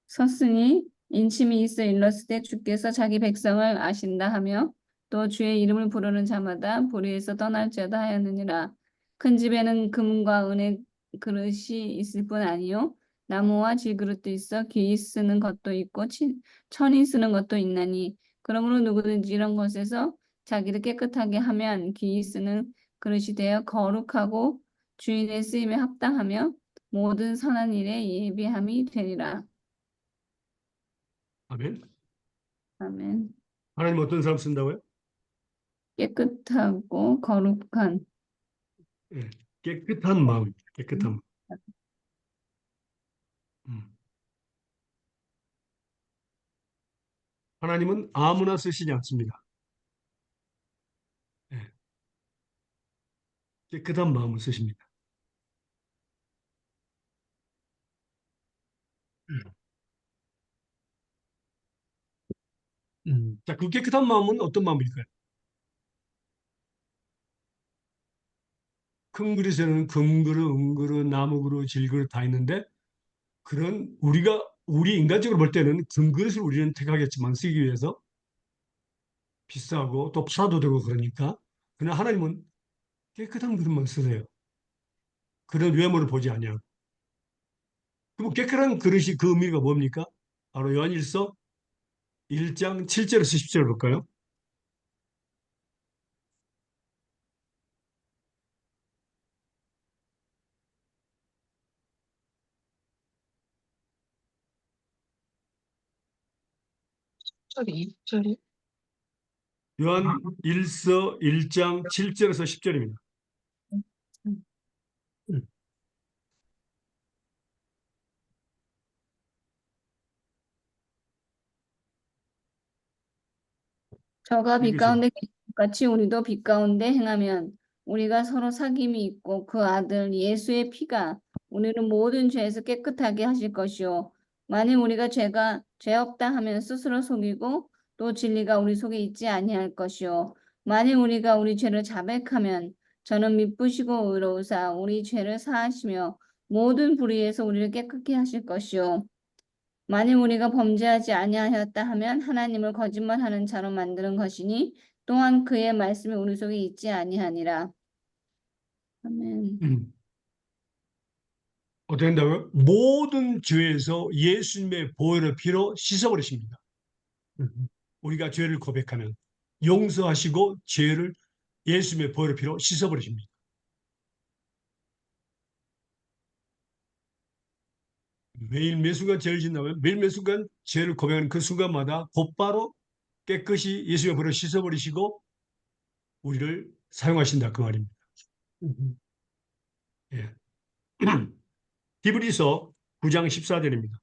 섰으니 인침이 있어 일렀을 때 주께서 자기 백성을 아신다 하며 또 주의 이름을 부르는 자마다 불의에서 떠날지어다 하였느니라. 큰 집에는 금과 은의 그릇이 있을 뿐 아니요 나무와 질그릇도 있어 귀 쓰는 것도 있고 천이 쓰는 것도 있나니 그러므로 누구든지 이런 것에서 자기를 깨끗하게 하면 귀 쓰는 그릇이 되어 거룩하고 주인의 쓰임에 합당하며 모든 선한 일에 예비함이 되리라. 아멘. 아멘. 하나님 어떤 사람 쓴다고요? 깨끗하고 거룩한. 예. 깨끗한 마음, 깨끗한 마음. 음. 하나님은 아무나 쓰시지 않습니다. 예. 깨끗한 마음을 쓰십니다. 자, 그 깨끗한 마음은 어떤 마음일까요? 큰 그릇에는 금그릇, 은그릇, 나무그릇, 질그릇 다 있는데 그런 우리 인간적으로 볼 때는 금그릇을 우리는 택하겠지만 쓰기 위해서 비싸고 또 팔아도 되고 그러니까 그러나 하나님은 깨끗한 그릇만 쓰세요. 그런 외모를 보지 아니하고. 그럼 깨끗한 그릇이 그 의미가 뭡니까? 바로 요한일서 1장 7절에서 10절 볼까요? 10절이 20절이 요한 1서 1장 7절에서 10절입니다. 저가 빛 읽으세요. 가운데 계신 것 같이 우리도 빛 가운데 행하면 우리가 서로 사귐이 있고 그 아들 예수의 피가 우리를 모든 죄에서 깨끗하게 하실 것이요 만일 우리가 죄 없다 하면 스스로 속이고 또 진리가 우리 속에 있지 아니할 것이요 만일 우리가 우리 죄를 자백하면 저는 미쁘시고 의로우사 우리 죄를 사하시며 모든 불의에서 우리를 깨끗게 하실 것이요 만일 우리가 범죄하지 아니하였다 하면 하나님을 거짓말하는 자로 만드는 것이니 또한 그의 말씀이 우리 속에 있지 아니하니라. 아멘. 어떻게 된다고요? 모든 죄에서 예수님의 보혈의 피로 씻어버리십니다. 우리가 죄를 고백하면 용서하시고 죄를 예수님의 보혈의 피로 씻어버리십니다. 매일 매 순간 죄를 짓는다면 매일 매 순간 죄를 고백하는 그 순간마다 곧바로 깨끗이 예수님의 보혈로 씻어버리시고 우리를 사용하신다 그 말입니다. 예. 히브리서 9장 14절입니다.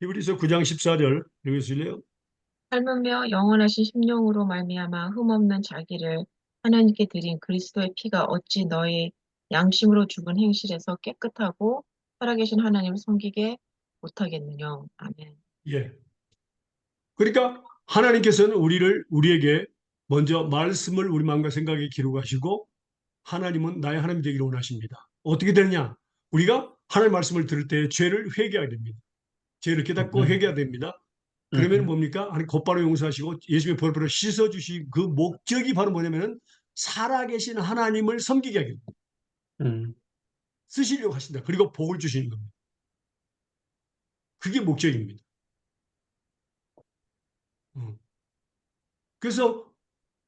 히브리서 9장 14절 읽으실래요? 삶으며 영원하신 심령으로 말미암아 흠없는 자기를 하나님께 드린 그리스도의 피가 어찌 너의 양심으로 죽은 행실에서 깨끗하고 살아계신 하나님을 섬기게 못하겠느냐. 아멘. 예. 그러니까 하나님께서는 우리에게 먼저 말씀을 우리 마음과 생각에 기록하시고 하나님은 나의 하나님 되기를 원하십니다. 어떻게 되느냐? 우리가 하나님 말씀을 들을 때 죄를 회개해야 됩니다. 죄를 깨닫고 회개해야 됩니다. 그러면 뭡니까? 하나님 곧바로 용서하시고 예수님의 보혈로 씻어주신 그 목적이 바로 뭐냐면은 살아계신 하나님을 섬기게 하기 쓰시려고 하신다. 그리고 복을 주시는 겁니다. 그게 목적입니다. 그래서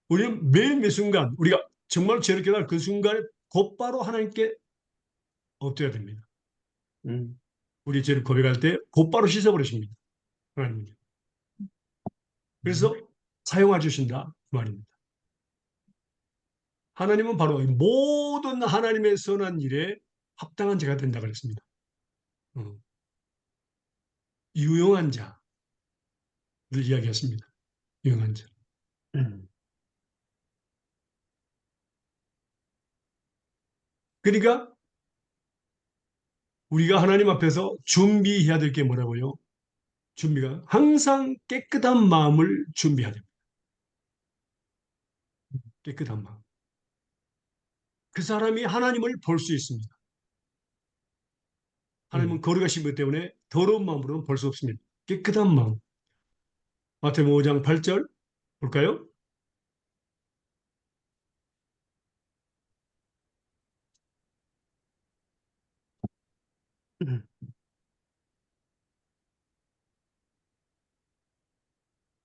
우리는 매 순간 우리가 정말 죄를 깨달을 그 순간에 곧바로 하나님께 엎드려야 됩니다. 우리 죄를 고백할 때 곧바로 씻어버리십니다. 하나님. 그래서 사용해 주신다 그 말입니다. 하나님은 바로 모든 하나님의 선한 일에 합당한 자가 된다 그랬습니다. 유용한 자를 이야기했습니다. 유용한 자. 그러니까 우리가 하나님 앞에서 준비해야 될 게 뭐라고요? 준비가 항상 깨끗한 마음을 준비해야 됩니다. 깨끗한 마음. 그 사람이 하나님을 볼 수 있습니다. 하나님은 거룩하신 것 때문에 더러운 마음으로는 볼 수 없습니다. 깨끗한 마음. 마태복음 5장 8절 볼까요?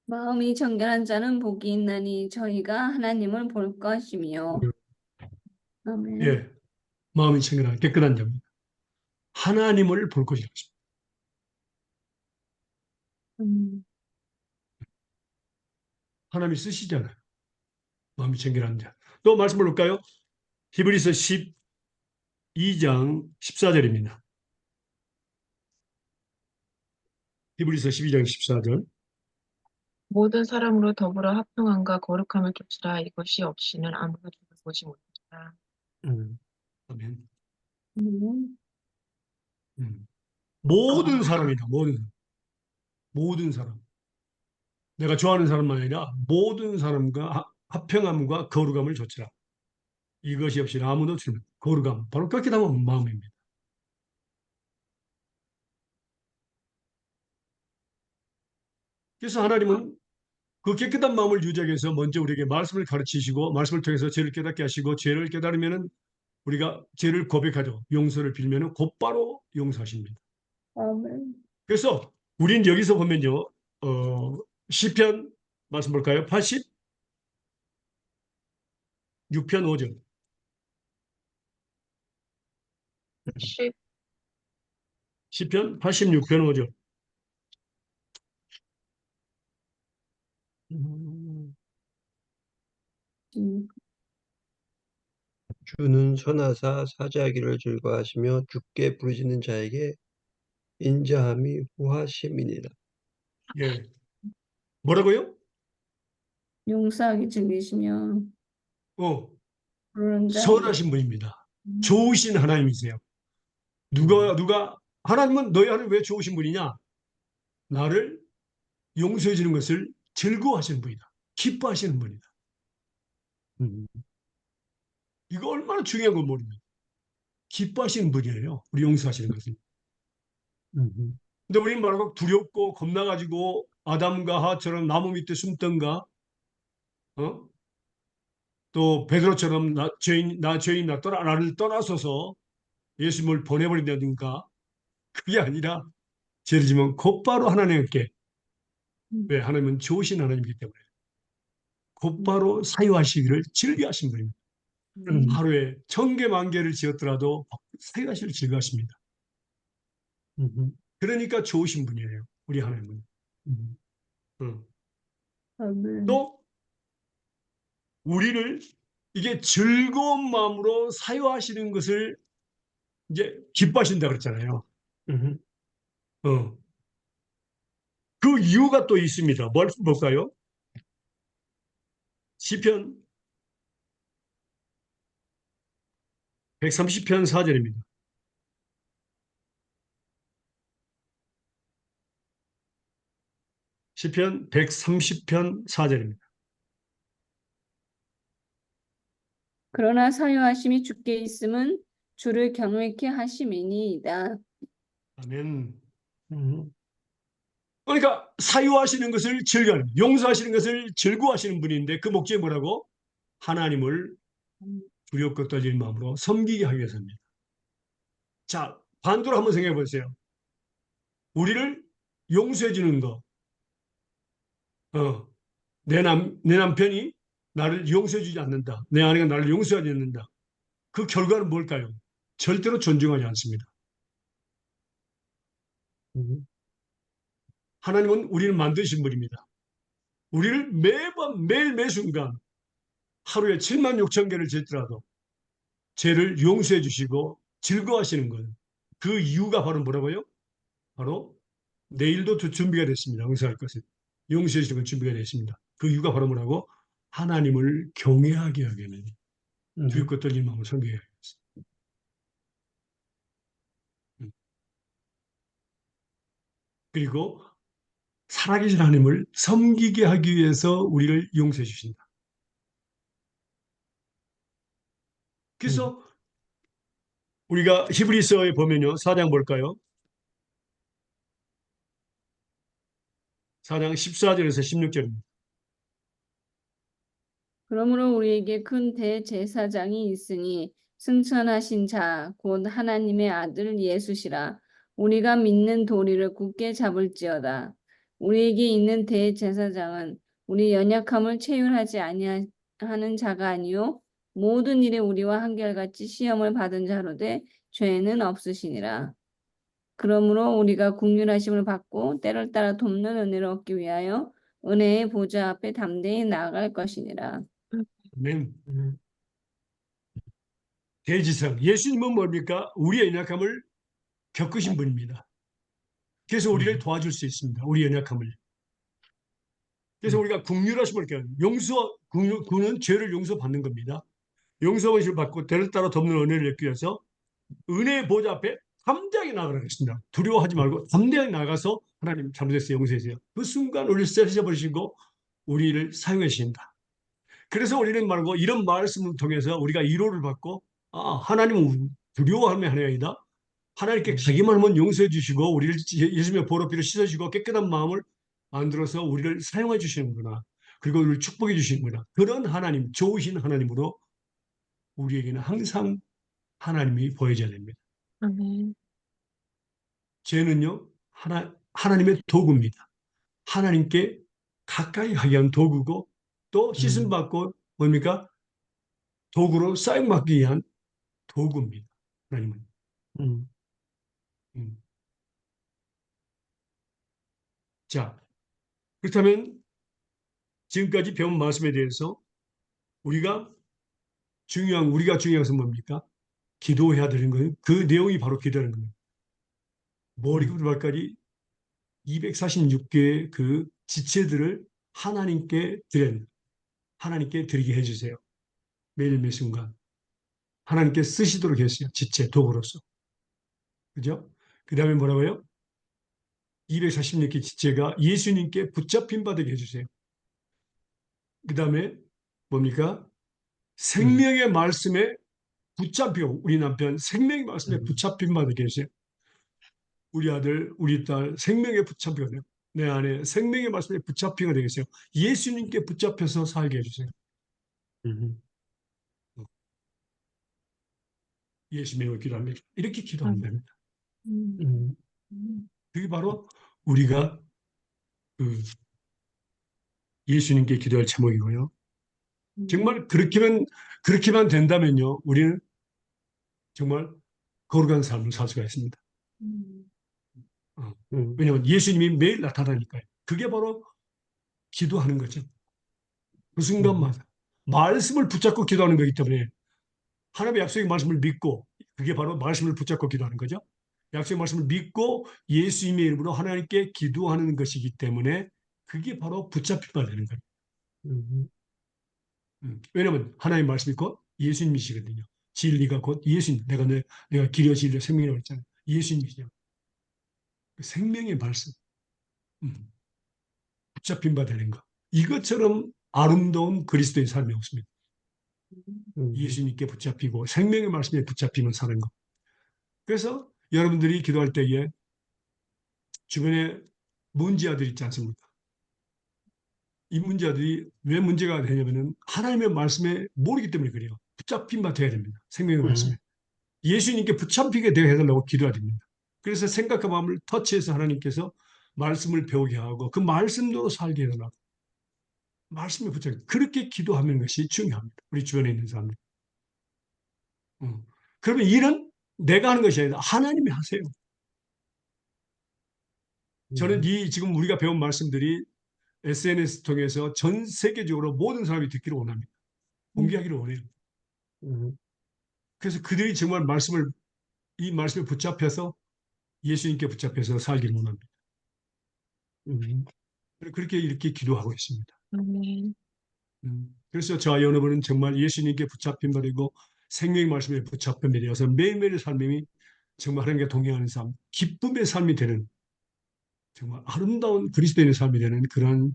마음이 정결한 자는 복이 있나니 저희가 하나님을 볼 것이며. 아멘. 예, 마음이 청결한 깨끗한 자입니다. 하나님을 볼 것이라고 했습니다. 하나님이 쓰시잖아요. 마음이 청결한 자. 또 말씀을 볼까요? 히브리서 12장 14절입니다. 히브리서 12장 14절. 모든 사람으로 더불어 합평함과 거룩함을 쫓으라. 이것이 없이는 아무도 주를 보지 못하리라. 아멘. 아멘. 모든 사람이다. 모든 사람. 내가 좋아하는 사람만 아니라 모든 사람과 합평함과 거룩함을 좇으라. 이것이 없이 아무도 주는 거룩함. 바로 깨끗한 마음입니다. 그래서 하나님은 그 깨끗한 마음을 유지하기 위해서 먼저 우리에게 말씀을 가르치시고 말씀을 통해서 죄를 깨닫게 하시고 죄를 깨달으면은 우리가 죄를 고백하죠. 용서를 빌면은 곧바로 용서하십니다. 아멘. 그래서 우린 여기서 보면요. 시편 말씀 볼까요? 86편 5절. 10, 시편 86편 5절. 음, 주는 선하사 사죄하기를 즐거워하시며 주께 부르짖는 자에게 인자함이 후하심이니라. 예. 뭐라고요? 용서하기 즐기시며 어, 부르는 자에게 선하신 분입니다. 좋으신 하나님이세요. 누가 하나님은 너희 하나님 왜 좋으신 분이냐? 나를 용서해 주는 것을 즐거워하시는 분이다. 기뻐하시는 분이다. 이거 얼마나 중요한 건 모릅니다. 기뻐하시는 분이에요. 우리 용서하시는 것을. 근데 우리는 말하고 두렵고 겁나가지고 아담과 하와처럼 나무 밑에 숨던가, 어? 또 베드로처럼 나를 떠나서서 예수님을 보내버린다든가, 그게 아니라 죄를 지면 곧바로 하나님께, 왜? 하나님은 좋으신 하나님이기 때문에 곧바로 사유하시기를 즐겨하신 분입니다. 하루에 1000개, 10,000개를 지었더라도 사유하시기를 즐거워하십니다. 그러니까 좋으신 분이에요. 우리 하나님은. 응. 아멘. 또 우리를 이게 즐거운 마음으로 사유하시는 것을 이제 기뻐하신다 그랬잖아요. 어. 그 이유가 또 있습니다. 뭘 볼까요? 시편 130편 4절입니다. 시편 130편 4절입니다. 그러나 사유하심이 주께 있음은 주를 경외케 하심이니이다. 아멘. 그러니까 사유하시는 것을 즐겨하는, 용서하시는 것을 즐거워하시는 분인데 그 목적이 뭐라고? 하나님을 두렵고 떨리는 마음으로 섬기게 하기 위해서입니다. 자, 반대로 한번 생각해 보세요. 우리를 용서해 주는 거. 내 남편이 나를 용서해 주지 않는다. 내 아내가 나를 용서하지 않는다. 그 결과는 뭘까요? 절대로 존중하지 않습니다. 하나님은 우리를 만드신 분입니다. 우리를 매번 매일 매순간 하루에 7만 6천 개를 짓더라도 죄를 용서해 주시고 즐거워하시는 것. 그 이유가 바로 뭐라고요? 바로 내일도 준비가 됐습니다. 용서할 것을. 용서해 주시는 건 준비가 됐습니다. 그 이유가 바로 뭐라고? 하나님을 경외하게 하기는 두렵고 떨리는 마음을 섬기게 하겠습니다. 그리고 살아계신 하나님을 섬기게 하기 위해서 우리를 용서해 주신다. 그래서 우리가 히브리서에 보면요. 4장 볼까요? 4장 14절에서 16절입니다. 그러므로 우리에게 큰 대제사장이 있으니 승천하신 자 곧 하나님의 아들 예수시라. 우리가 믿는 도리를 굳게 잡을지어다. 우리에게 있는 대제사장은 우리 연약함을 체휼하지 아니하는 자가 아니요 모든 일에 우리와 한결같이 시험을 받은 자로되 죄는 없으시니라. 그러므로 우리가 긍휼하심을 받고 때를 따라 돕는 은혜를 얻기 위하여 은혜의 보좌 앞에 담대히 나아갈 것이니라. 아멘. 대지성. 예수님은 뭡니까? 우리의 연약함을 겪으신 분입니다. 그래서 우리를 도와줄 수 있습니다. 우리 연약함을. 그래서 우리가 긍휼하심을 구는 죄를 용서받는 겁니다. 용서하심을 받고 때를 따라 돕는 은혜를 얻기 위해서 은혜의 보좌 앞에 담대하게 나아가겠습니다. 두려워하지 말고 담대하게 나가서 하나님 잘못했어요. 용서해 주세요. 그 순간 우리를 세우셔버리시고 우리를 사용해 주신다. 그래서 우리는 말고 이런 말씀을 통해서 우리가 위로를 받고 하나님은 두려워함의 하나님이다. 하나님께 가기만 하면 용서해 주시고 우리를 예수님의 보혈로 피로 씻어주시고 깨끗한 마음을 만들어서 우리를 사용해 주시는구나. 그리고 우리를 축복해 주시는구나. 그런 하나님, 좋으신 하나님으로 우리에게는 항상 하나님이 보여져야 됩니다. 아멘. 죄는요, 하나님의 도구입니다. 하나님께 가까이 하게 한 도구고 또 씻음 받고 뭡니까? 도구로 사용받기 위한 도구입니다. 하나님은. 음, 음. 자, 그렇다면 지금까지 배운 말씀에 대해서 우리가 우리가 중요한 것은 뭡니까? 기도해야 되는 거예요. 그 내용이 바로 기도하는 겁니다. 머리부터 발까지 246개의 그 지체들을 하나님께 드리게 해주세요. 매일 매 순간. 하나님께 쓰시도록 했어요. 지체, 도구로서. 그죠? 그 다음에 뭐라고요? 246개 지체가 예수님께 붙잡힌 바 되게 해주세요. 그 다음에 뭡니까? 생명의 말씀에 붙잡히고, 우리 남편 생명의 말씀에 붙잡힌 바 되게 해주세요. 우리 아들, 우리 딸 생명에 붙잡히게 돼요. 내 안에 생명의 말씀에 붙잡히게 되겠어요. 예수님께 붙잡혀서 살게 해주세요. 예수님을 기도합니다. 이렇게 기도하면 됩니다. 그게 바로 우리가 그 예수님께 기도할 제목이고요. 정말 그렇게만 된다면요, 우리는 정말 거룩한 삶을 살 수가 있습니다. 왜냐하면 예수님이 매일 나타나니까요. 그게 바로 기도하는 거죠. 그 순간마다 말씀을 붙잡고 기도하는 거기 때문에 하나님의 약속의 말씀을 믿고, 그게 바로 말씀을 붙잡고 기도하는 거죠. 약속의 말씀을 믿고 예수님의 이름으로 하나님께 기도하는 것이기 때문에 그게 바로 붙잡힌 바 되는 거예요. 왜냐하면 하나님의 말씀이 곧 예수님이시거든요. 진리가 곧 예수님. 내가 길이요 진리요 생명이라고 했잖아요. 예수님이시죠. 그 생명의 말씀. 붙잡힌 바 되는 것. 이것처럼 아름다운 그리스도의 삶이 없습니다. 예수님께 붙잡히고 생명의 말씀에 붙잡히면 사는 것. 그래서 여러분들이 기도할 때에 주변에 문제아들 있지 않습니까? 이 문제아들이 왜 문제가 되냐면은 하나님의 말씀에 모르기 때문에 그래요. 붙잡힌 바 돼야 됩니다. 생명의 말씀에. 예수님께 붙잡히게 되게 해달라고 기도해야 됩니다. 그래서 생각과 마음을 터치해서 하나님께서 말씀을 배우게 하고 그 말씀대로 살게 해달라고. 말씀에 붙잡혀. 그렇게 기도하는 것이 중요합니다. 우리 주변에 있는 사람들. 그러면 일은 내가 하는 것이 아니라 하나님이 하세요. 저는 지금 우리가 배운 말씀들이 SNS 통해서 전 세계적으로 모든 사람이 듣기를 원합니다. 공개하기를 원해요. 그래서 그들이 정말 이 말씀에 붙잡혀서 예수님께 붙잡혀서 살기를 원합니다. 그렇게 이렇게 기도하고 있습니다. 그래서 저와 여러분은 정말 예수님께 붙잡힌 바 되고 생명의 말씀에 붙잡힌 바 되어서 매일매일의 삶이 정말 하나님과 동행하는 삶, 기쁨의 삶이 되는 정말 아름다운 그리스도인의 삶이 되는 그런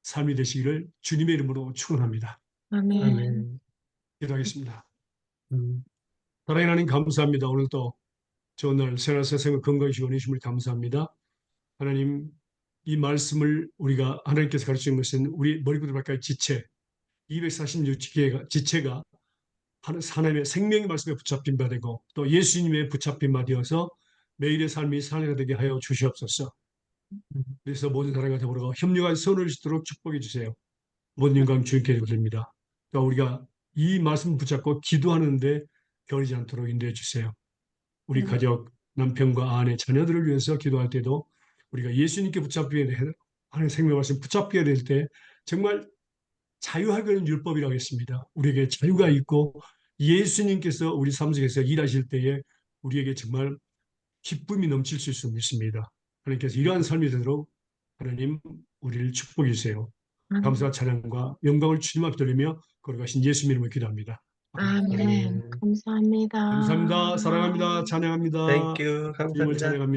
삶이 되시기를 주님의 이름으로 축원합니다. 아멘. 기도하겠습니다. 사랑하는 하나님 감사합니다. 오늘도 좋은 날 새날 세상을 건강히 원하심을 감사합니다. 하나님 이 말씀을 우리가 하나님께서 가르치는 것은 우리 머리부터 발까지 지체 246개가 지체가 하나님의 생명의 말씀에 붙잡힌 바 되고 또 예수님의 붙잡힌 바 되어서 매일의 삶이 살아가 되게 하여 주시옵소서. 그래서 모든 사람과 더불어 협력한 선을 짓도록 축복해 주세요. 모든 영광 주님께 드립니다. 또 우리가 이 말씀 붙잡고 기도하는데 겨리지 않도록 인도해 주세요. 우리 가족, 남편과 아내, 자녀들을 위해서 기도할 때도 우리가 예수님께 하나님의 생명 말씀 붙잡게 될 때 정말 자유하게는 율법이라고 했습니다. 우리에게 자유가 있고 예수님께서 우리 삶 속에서 일하실 때에 우리에게 정말 기쁨이 넘칠 수 있습니다. 하나님께서 이러한 삶이 되도록 하나님 우리를 축복해 주세요. 감사와 찬양과 영광을 주님 앞에 돌리며 걸어가신 예수님 이름으로 기도합니다. 아멘. 감사합니다. 감사합니다. 사랑합니다. 찬양합니다. Thank you. 주님을 감사합니다. 찬양합니다.